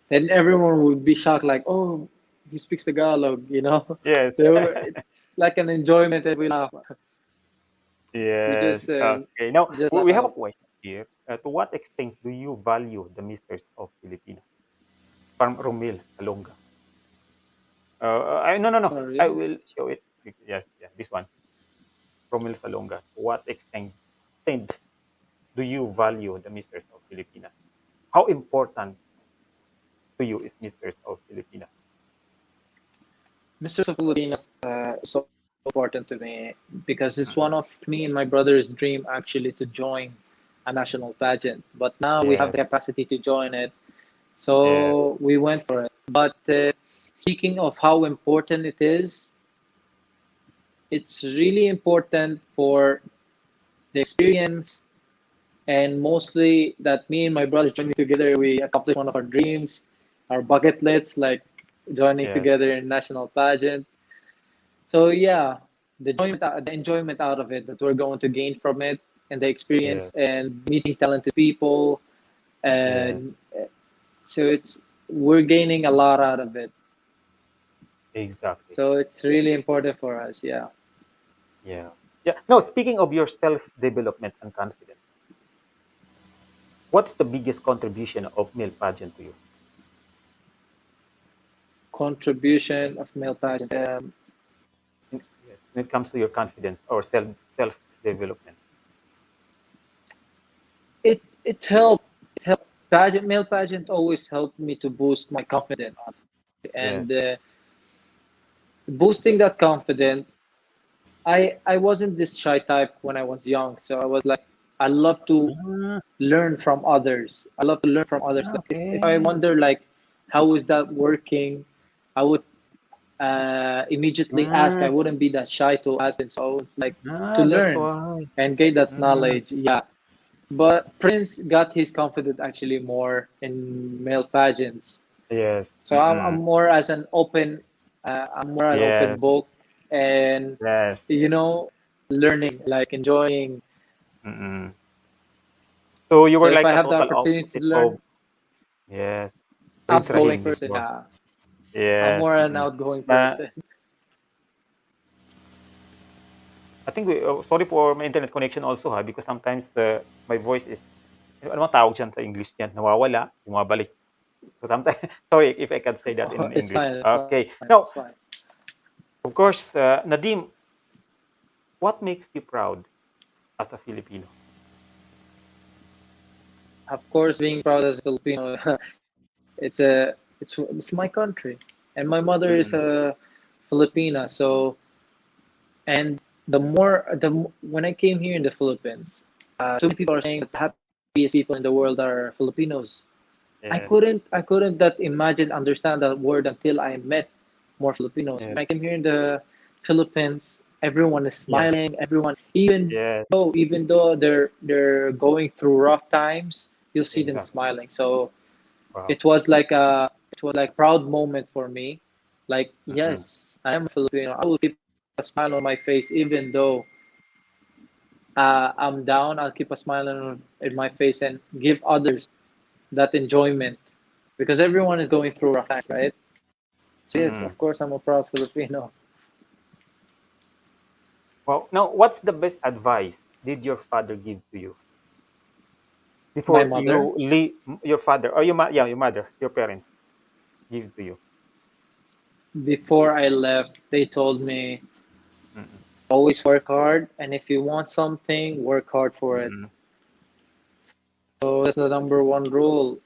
Speaker 2: Then everyone would be shocked, like, oh, he speaks Tagalog, you know?
Speaker 1: Yes.
Speaker 2: So it's like an enjoyment and we laugh. We
Speaker 1: Yes. Okay. Now
Speaker 2: just laugh
Speaker 1: we have a
Speaker 2: out.
Speaker 1: question here. To what extent do you value the mysteries of Filipinas? From Romil Salonga. No, no, no. I
Speaker 2: Sorry.
Speaker 1: will show it. Yes, yeah, this one. Romil Salonga. To what extent do you value the mysteries of Filipinas? How important to you is mysteries of Filipinas?
Speaker 2: Mr. Filipinas so important to me because it's one
Speaker 1: Mm-mm.
Speaker 2: of me and my brother's dream actually to join a national pageant. But now we have
Speaker 1: Yes,
Speaker 2: the capacity to join it,
Speaker 1: yes,
Speaker 2: so we went for it. But speaking of how important it is, it's really important for the experience and mostly that me and my brother joining together, we accomplished one of our dreams, our bucket lists, like joining
Speaker 1: yes,
Speaker 2: together in national pageant. So yeah, the enjoyment out of it that we're going to gain from it, and the
Speaker 1: yes,
Speaker 2: experience and meeting talented people,
Speaker 1: yes,
Speaker 2: and so it's we're gaining a lot out of it.
Speaker 1: exactly.
Speaker 2: So it's really important for us. Yeah.
Speaker 1: Yeah. Yeah. No, speaking of your self-development and confidence, what's the biggest contribution of male pageant to you?
Speaker 2: Contribution of male pageant.
Speaker 1: Yes, when it comes to your confidence or self-development.
Speaker 2: It helped. It helped. Male pageant always helped me to boost my confidence,
Speaker 1: Yes.
Speaker 2: and boosting that confidence. I wasn't this shy type when I was young, so I was like, I love to
Speaker 1: Ah,
Speaker 2: learn from others. I love to learn from others. Like if I
Speaker 1: okay.
Speaker 2: wonder like how is that working, I would immediately ask. I
Speaker 1: Mm,
Speaker 2: wouldn't be that shy to ask them. So I would like to
Speaker 1: that's
Speaker 2: learn
Speaker 1: why.
Speaker 2: and gain that
Speaker 1: Mm,
Speaker 2: knowledge. Yeah. But Prince got his confidence actually more in male pageants.
Speaker 1: yes.
Speaker 2: So I'm more as an open, I'm more an open
Speaker 1: Yes.
Speaker 2: book, and
Speaker 1: Yes.
Speaker 2: you know, learning, like enjoying.
Speaker 1: Mm-mm. So you
Speaker 2: So
Speaker 1: were
Speaker 2: if
Speaker 1: like
Speaker 2: I
Speaker 1: a
Speaker 2: have the
Speaker 1: total
Speaker 2: opportunity to
Speaker 1: opposite of,
Speaker 2: learn,
Speaker 1: yes, Prince
Speaker 2: outgoing
Speaker 1: Rahim
Speaker 2: person,
Speaker 1: before.
Speaker 2: yeah, I'm
Speaker 1: Yes.
Speaker 2: more an
Speaker 1: Mm-mm.
Speaker 2: outgoing
Speaker 1: Uh,
Speaker 2: person.
Speaker 1: I think sorry for my internet connection also ha because sometimes my voice is ano bang tawag diyan sa English niyan? Nawawala, bumabalik. So sometimes sorry if I can say that in
Speaker 2: It's
Speaker 1: English.
Speaker 2: fine, it's fine,
Speaker 1: Okay. Now,
Speaker 2: it's fine.
Speaker 1: of course, Nadim, what makes you proud as a Filipino?
Speaker 2: Of course, being proud as a Filipino, it's my country, and my mother is
Speaker 1: Mm-mm.
Speaker 2: a Filipina. So, and when I came here in the Philippines, so many people are saying that the happiest people in the world are Filipinos.
Speaker 1: Yes.
Speaker 2: I couldn't that imagine understand that word until I met more Filipinos. When
Speaker 1: Yes.
Speaker 2: I came here in the Philippines, everyone is
Speaker 1: Yes.
Speaker 2: smiling. Everyone,
Speaker 1: Yes.
Speaker 2: even though they're going through rough times, you'll see them
Speaker 1: Exactly.
Speaker 2: smiling. So
Speaker 1: Wow.
Speaker 2: it was like proud moment for me. Like
Speaker 1: Mm-mm.
Speaker 2: yes, I am a Filipino. I will keep a smile on my face even though I'm down. I'll keep a smile on in my face and give others that enjoyment because everyone is going through rough times, right? So yes,
Speaker 1: Mm-mm.
Speaker 2: of course, I'm a proud Filipino.
Speaker 1: Well, now, what's the best advice did your father give to you
Speaker 2: My
Speaker 1: before
Speaker 2: mother,
Speaker 1: you leave? Your father or yeah, your mother, your parents give to you.
Speaker 2: before I left, they told me
Speaker 1: Mm-mm.
Speaker 2: always work hard, and if you want something, work hard for it.
Speaker 1: Mm.
Speaker 2: So that's the number one rule.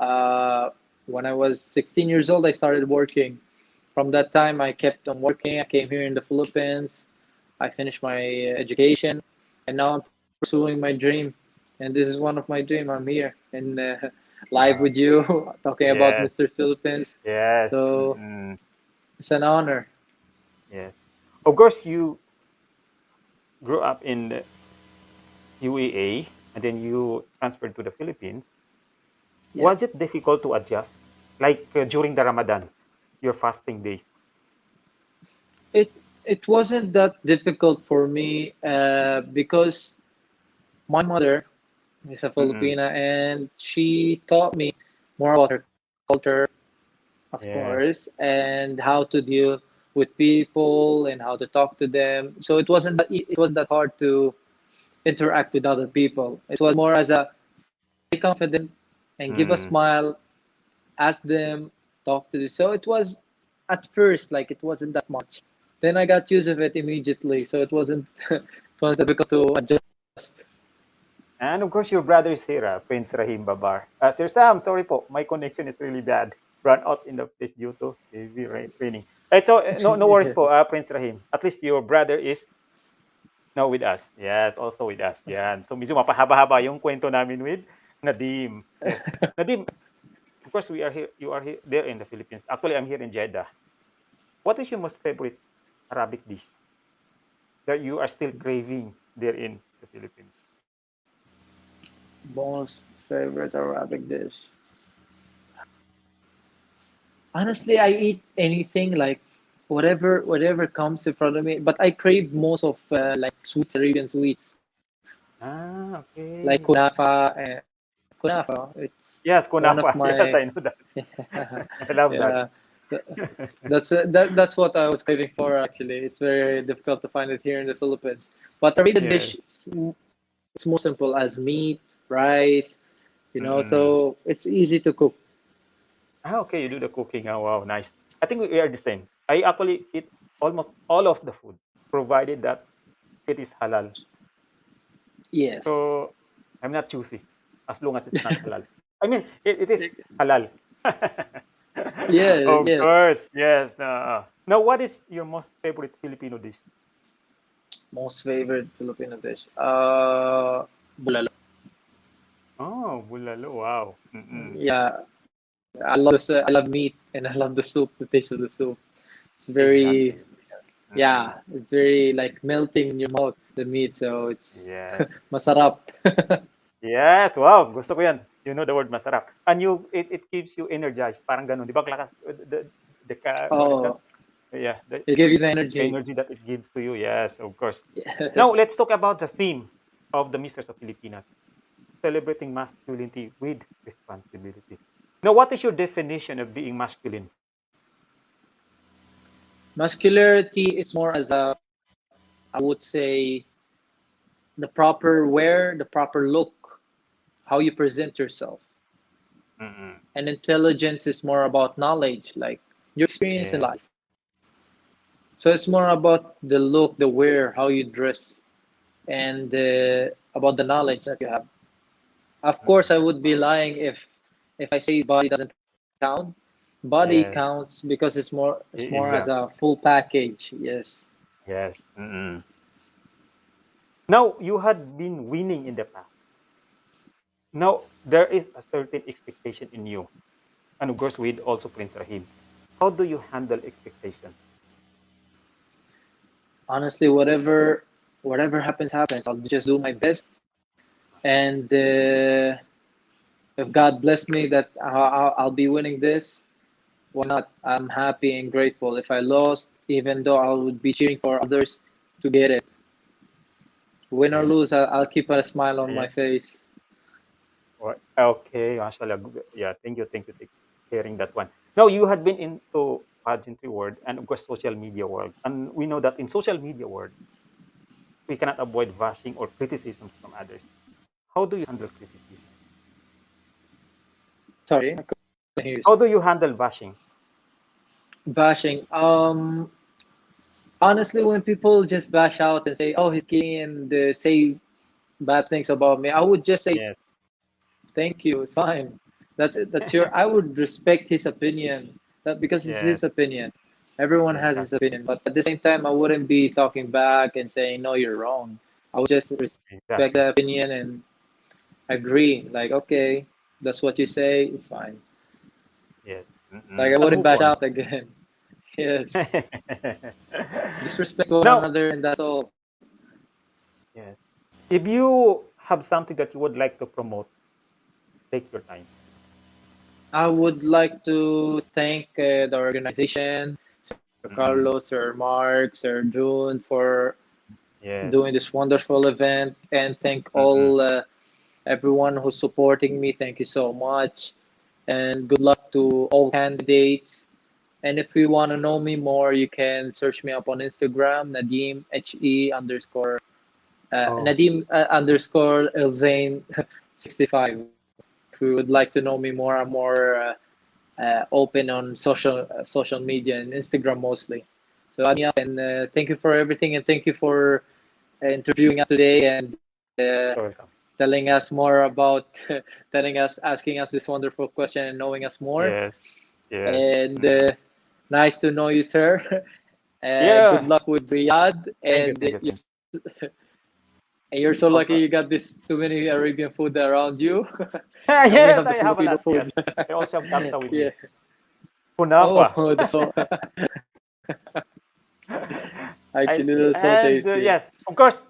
Speaker 2: When I was 16 years old, I started working. From that time, I kept on working. I came here in the Philippines. I finished my education, and now I'm pursuing my dream. And this is one of my dream. I'm here and live
Speaker 1: Wow.
Speaker 2: with you, talking about
Speaker 1: Yes.
Speaker 2: Mr. Philippines.
Speaker 1: Yes.
Speaker 2: So
Speaker 1: Mm.
Speaker 2: it's an honor.
Speaker 1: Yes. Of course, you grew up in the UAE and then you transferred to the Philippines. Was
Speaker 2: Yes.
Speaker 1: it difficult to adjust? Like during the Ramadan, your fasting days?
Speaker 2: It it wasn't that difficult for me because my mother is a
Speaker 1: Mm-mm.
Speaker 2: Filipina and she taught me more about her culture, of
Speaker 1: Yes.
Speaker 2: course, and how to deal with people and how to talk to them. So it wasn't that hard to interact with other people. It was more as a stay confident and give a
Speaker 1: Mm.
Speaker 2: smile, ask them, talk to them. So it was at first like it wasn't that much. Then I got used of it immediately, so it wasn't it was difficult to adjust.
Speaker 1: And of course, your brother is here, Prince Rahim Babar. Sir Sam, sorry po, my connection is really bad. Run out in the place due to heavy raining. So, no worries po, Prince Rahim. At least your brother is now with us. Yes, also with us. Yan. So, medyo mapahaba-haba yung kwento namin with Nadim. Yes. Nadim, of course, we are here. You are here there in the Philippines. Actually, I'm here in Jeddah. What is your most favorite Arabic dish that you are still craving there in the Philippines?
Speaker 2: Most favorite Arabic dish. Honestly, I eat anything like whatever comes in front of me. But I crave most of like sweets, Arabian sweets,
Speaker 1: Ah,
Speaker 2: like
Speaker 1: okay.
Speaker 2: kunafa. And kunafa, it's
Speaker 1: Yes,
Speaker 2: one of
Speaker 1: kunafa. Yes,
Speaker 2: my
Speaker 1: I know that. I love that.
Speaker 2: yeah. th- that's what I was craving for. Actually, it's very difficult to find it here in the Philippines. But Arabian dish,
Speaker 1: Yes.
Speaker 2: it's more simple as meat, rice.
Speaker 1: Mm-mm.
Speaker 2: So it's easy to cook.
Speaker 1: Ah, okay, you do the cooking. Oh, wow, nice. I think we are the same. I actually eat almost all of the food, provided that it is halal.
Speaker 2: Yes.
Speaker 1: So I'm not choosy as long as it's not halal. I mean, it is halal.
Speaker 2: Yeah,
Speaker 1: Of
Speaker 2: yes.
Speaker 1: course, yes. Now, what is your most favorite Filipino dish?
Speaker 2: Most favorite Filipino dish. Bulalo.
Speaker 1: Oh, bulalo. Wow. Mm-mm.
Speaker 2: Yeah, I love this. I love meat and I love the soup. The taste of the soup. It's very,
Speaker 1: Exactly. Mm-mm.
Speaker 2: yeah, it's very like melting in your mouth. The meat, so it's
Speaker 1: Yes.
Speaker 2: masarap.
Speaker 1: Yes, wow, gusto ko 'yan. You know the word masarap. And it keeps you energized, parang gano'n, 'di ba lakas what is that?
Speaker 2: Oh,
Speaker 1: Yeah, the
Speaker 2: it gives you the energy.
Speaker 1: energy that it gives to you. Yes, of course. Now,
Speaker 2: Yes.
Speaker 1: let's talk about the theme of the Misters of Filipinas, celebrating masculinity with responsibility. Now, what is your definition of being masculine?
Speaker 2: Muscularity, it's more as a, I would say, the proper wear, the proper look, how you present yourself.
Speaker 1: Mm-mm.
Speaker 2: And intelligence is more about knowledge, like your experience in
Speaker 1: Yes.
Speaker 2: life. So it's more about the look, the wear, how you dress, and about the knowledge that you have. Of course, I would be lying if I say body doesn't count. Body
Speaker 1: Yes.
Speaker 2: counts because it's more as
Speaker 1: Exactly.
Speaker 2: a full package. Yes.
Speaker 1: Yes. Mm-mm. Now, you had been winning in the past. Now, there is a certain expectation in you. And of course, with also Prince Rahim. How do you handle expectation?
Speaker 2: Honestly, whatever happens. I'll just do my best, and if God bless me that I'll be winning this, why not? I'm happy and grateful. If I lost, even though I would be cheering for others to get it, win or
Speaker 1: Yes.
Speaker 2: lose, I'll keep a smile on my
Speaker 1: Yeah.
Speaker 2: face.
Speaker 1: Okay, mashallah. Yeah, thank you for sharing that one. Now, you had been into pageantry world and of course social media world. And we know that in social media world, we cannot avoid bashing or criticisms from others. How do you handle criticism?
Speaker 2: Sorry, I couldn't hear you.
Speaker 1: How do you handle bashing?
Speaker 2: Bashing. Honestly, when people just bash out and say, "Oh, he's gay," and say bad things about me, I would just say,
Speaker 1: Yes,
Speaker 2: "Thank you, it's fine. That's your." I would respect his opinion, that because it's
Speaker 1: yes,
Speaker 2: his opinion. Everyone has his
Speaker 1: exactly,
Speaker 2: opinion, but at the same time, I wouldn't be talking back and saying, "No, you're wrong." I would just respect
Speaker 1: exactly.
Speaker 2: the opinion and agree. Like, okay, that's what you say. It's fine.
Speaker 1: Yes.
Speaker 2: Like, I
Speaker 1: And
Speaker 2: wouldn't
Speaker 1: move
Speaker 2: bash
Speaker 1: on.
Speaker 2: out again. Yes, just respect one
Speaker 1: Now,
Speaker 2: another, and that's all.
Speaker 1: yes. If you have something that you would like to promote, take your time.
Speaker 2: I would like to thank the organization, Sir
Speaker 1: Mm-mm.
Speaker 2: Carlos, Sir Mark, Sir June for
Speaker 1: Yes.
Speaker 2: doing this wonderful event, and thank
Speaker 1: Mm-mm.
Speaker 2: all everyone who's supporting me. Thank you so much, and good luck to all candidates. And if you want to know me more, you can search me up on Instagram, Nadim
Speaker 1: Oh,
Speaker 2: Nadim underscore Elzein 65. If you would like to know me more, I'm more open on social media and Instagram mostly. So add me up, and thank you for everything, and thank you for interviewing us today and
Speaker 1: you're welcome.
Speaker 2: telling us more about asking us this wonderful question and knowing us more.
Speaker 1: Yes. Yes.
Speaker 2: And
Speaker 1: Mm.
Speaker 2: nice to know you, sir. Good
Speaker 1: Yeah.
Speaker 2: luck with Riyadh,
Speaker 1: Thank you.
Speaker 2: and
Speaker 1: Thank you. Thank you.
Speaker 2: you're so lucky
Speaker 1: Also,
Speaker 2: you got this too many Arabian food around you, and we
Speaker 1: yes,
Speaker 2: have the
Speaker 1: I have a
Speaker 2: Filipino
Speaker 1: lot.
Speaker 2: food.
Speaker 1: Yes. I also have kapsa with
Speaker 2: Yeah.
Speaker 1: me. Kunafa.
Speaker 2: Oh, that's so
Speaker 1: I,
Speaker 2: actually that's so
Speaker 1: and
Speaker 2: tasty.
Speaker 1: yes, of course,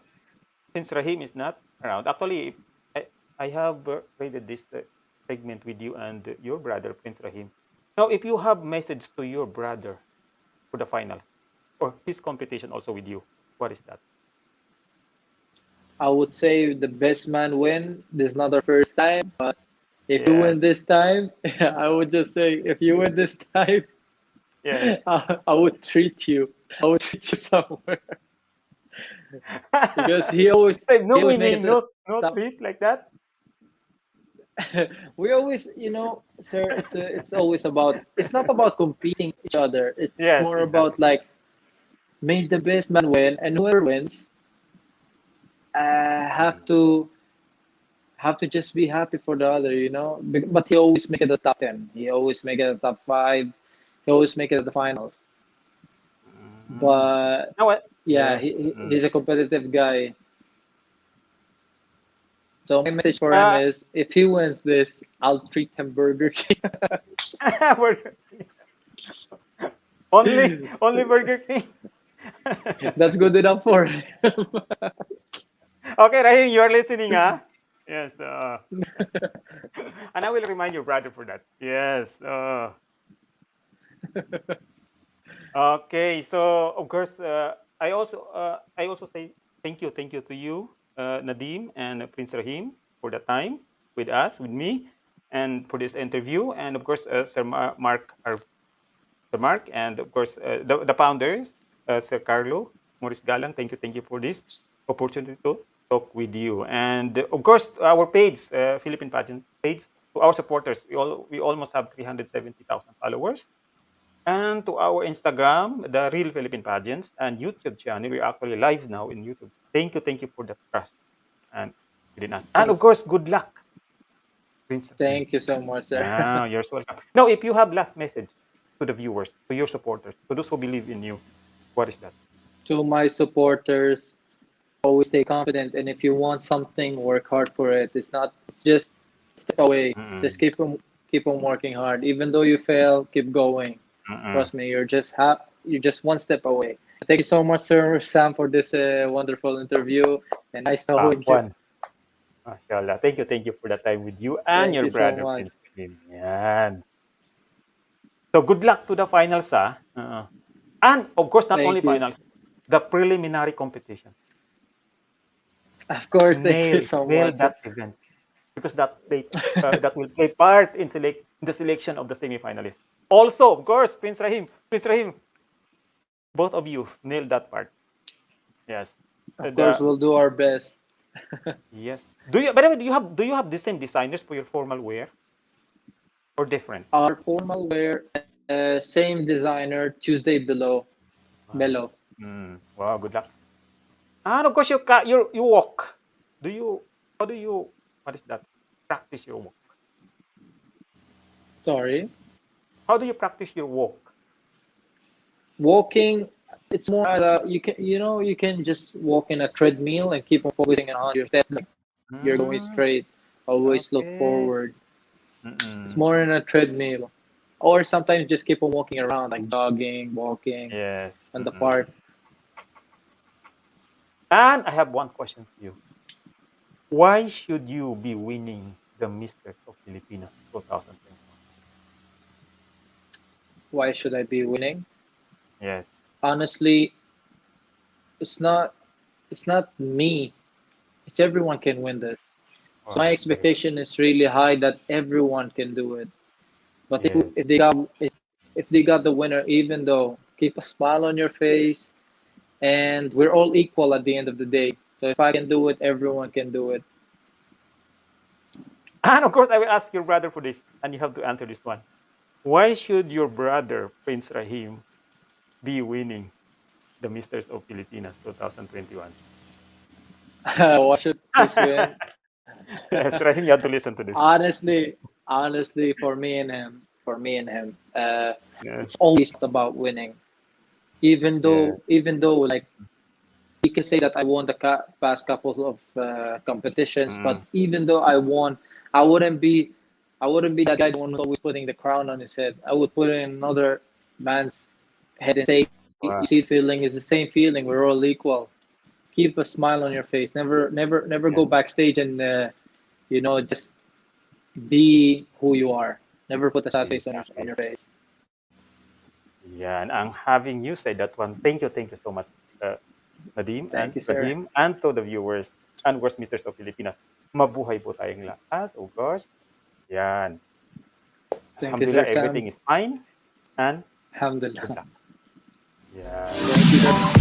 Speaker 1: since Rahim is not around, actually, I, I have rated this segment with you and your brother, Prince Rahim. Now, if you have message to your brother for the finals or his competition also with you, what is that?
Speaker 2: I would say the best man win. This is not our first time, but if you
Speaker 1: Yes,
Speaker 2: win this time, I would just say if you win this time,
Speaker 1: yes.
Speaker 2: I would treat you. I would treat you somewhere because he always
Speaker 1: Like, no
Speaker 2: he always make it
Speaker 1: winning,
Speaker 2: to the
Speaker 1: no
Speaker 2: top.
Speaker 1: treat like that.
Speaker 2: We always, sir, it's always about. It's not about competing each other. It's
Speaker 1: Yes,
Speaker 2: more about
Speaker 1: exactly.
Speaker 2: like make the best man win, and whoever wins, have to just be happy for the other, But he always make it the top 10. He always make it the top 5. He always make it to the finals.
Speaker 1: Mm.
Speaker 2: But
Speaker 1: Now, what?
Speaker 2: yeah,
Speaker 1: Yes.
Speaker 2: he's a competitive guy. So my message for him
Speaker 1: Uh,
Speaker 2: is, if he wins this, I'll treat him Burger
Speaker 1: Burger King. Only,
Speaker 2: King.
Speaker 1: only Burger King.
Speaker 2: That's good enough for him.
Speaker 1: Okay, Rahim, you are listening, huh? Yes. And I will remind your brother for that. Yes. Okay. So of course, I also say thank you to you, Nadim and Prince Rahim, for the time with us, with me, and for this interview. And of course, Sir Mark, Sir Mark, and of course, the founder, Sir Carlo Morris Galang. Thank you for this opportunity to talk with you. And of course, our page, Philippine Pageant page, to our supporters, we almost have 370,000 followers. And to our Instagram, the Real Philippine Pageants, and YouTube channel. We're actually live now in YouTube. Thank you for the trust and within us. And of course, good luck, Prince Rahim.
Speaker 2: Thank you so much, sir.
Speaker 1: Yeah, you're so welcome. Now, if you have last message to the viewers, to your supporters, to those who believe in you, what is that?
Speaker 2: To my supporters, always stay confident. And if you want something, work hard for it. It's just step away. Just
Speaker 1: Mm-mm.
Speaker 2: keep on working hard. Even though you fail, keep going.
Speaker 1: Mm-mm.
Speaker 2: Trust me, you're just one step away. Thank you so much, Sir Sam, for this wonderful interview, and nice
Speaker 1: Top
Speaker 2: knowing you.
Speaker 1: one. Mashallah. Thank you for the time with you and
Speaker 2: Thank
Speaker 1: your
Speaker 2: you so
Speaker 1: brother,
Speaker 2: much.
Speaker 1: Prince Rahim. Yan. So good luck to the finals, ah. And of course, not only
Speaker 2: Thank you.
Speaker 1: finals, the preliminary competitions.
Speaker 2: Of course, thank you so
Speaker 1: Nail
Speaker 2: much.
Speaker 1: that event because that will play part in the selection of the semifinalists. Also, of course, Prince Rahim, both of you nailed that part. Yes.
Speaker 2: Of course,
Speaker 1: The
Speaker 2: we'll do our best.
Speaker 1: yes. Do you? By the way, do you have the same designers for your formal wear or different?
Speaker 2: Our formal wear, same designer, Tuesday below.
Speaker 1: Wow.
Speaker 2: Below.
Speaker 1: Wow, good luck. And of course, you walk. How do you, what is that? Practice your walk.
Speaker 2: Sorry.
Speaker 1: How do you practice your walk?
Speaker 2: Walking, it's more you can just walk in a treadmill and keep on focusing on your steps, like you're going
Speaker 1: Mm,
Speaker 2: straight, always look
Speaker 1: okay.
Speaker 2: forward. It's
Speaker 1: Mm-mm.
Speaker 2: more in a treadmill. Or sometimes just keep on walking around, like jogging, walking
Speaker 1: Yes.
Speaker 2: in the park.
Speaker 1: And I have one question for you. Why should you be winning the Misters of Filipinas 2021?
Speaker 2: Why should I be winning?
Speaker 1: Yes.
Speaker 2: Honestly, it's not it's not me. It's everyone can win this. So my
Speaker 1: Wow, very good.
Speaker 2: expectation is really high that everyone can do it. But
Speaker 1: Yes.
Speaker 2: if they got the winner, even though keep a smile on your face, and we're all equal at the end of the day. So if I can do it, everyone can do it.
Speaker 1: And of course, I will ask your brother for this, and you have to answer this one. Why should your brother, Prince Rahim, be winning the Misters of Filipinas 2021?
Speaker 2: Why should this win?
Speaker 1: Yes, Rahim, you have to listen to this.
Speaker 2: honestly, for me and him,
Speaker 1: Yes.
Speaker 2: it's always about winning.
Speaker 1: Yes.
Speaker 2: Even though, like, you can say that I won the past couple of competitions, but
Speaker 1: Mm.
Speaker 2: even though I won, I wouldn't be, I wouldn't be that guy the one who's always putting the crown on his head. I would put it in another man's head and say, "You
Speaker 1: Wow.
Speaker 2: see, feeling is the same feeling. We're all equal. Keep a smile on your face. Never
Speaker 1: Yes.
Speaker 2: go backstage and just be who you are. Never put a sad face on
Speaker 1: Exactly.
Speaker 2: your face."
Speaker 1: Yeah, and ang having you say that one, thank you so much, uh, Nadim
Speaker 2: Thank
Speaker 1: and
Speaker 2: you, sir.
Speaker 1: Rahim, and to the viewers and worst Misters of Filipinas. Mabuhay po tayong lahat, of course. Yan.
Speaker 2: Thank you, sir,
Speaker 1: Alhamdulillah,
Speaker 2: Sam.
Speaker 1: everything is fine, and good
Speaker 2: Alhamdulillah.
Speaker 1: luck. Yeah.
Speaker 2: Thank you, sir.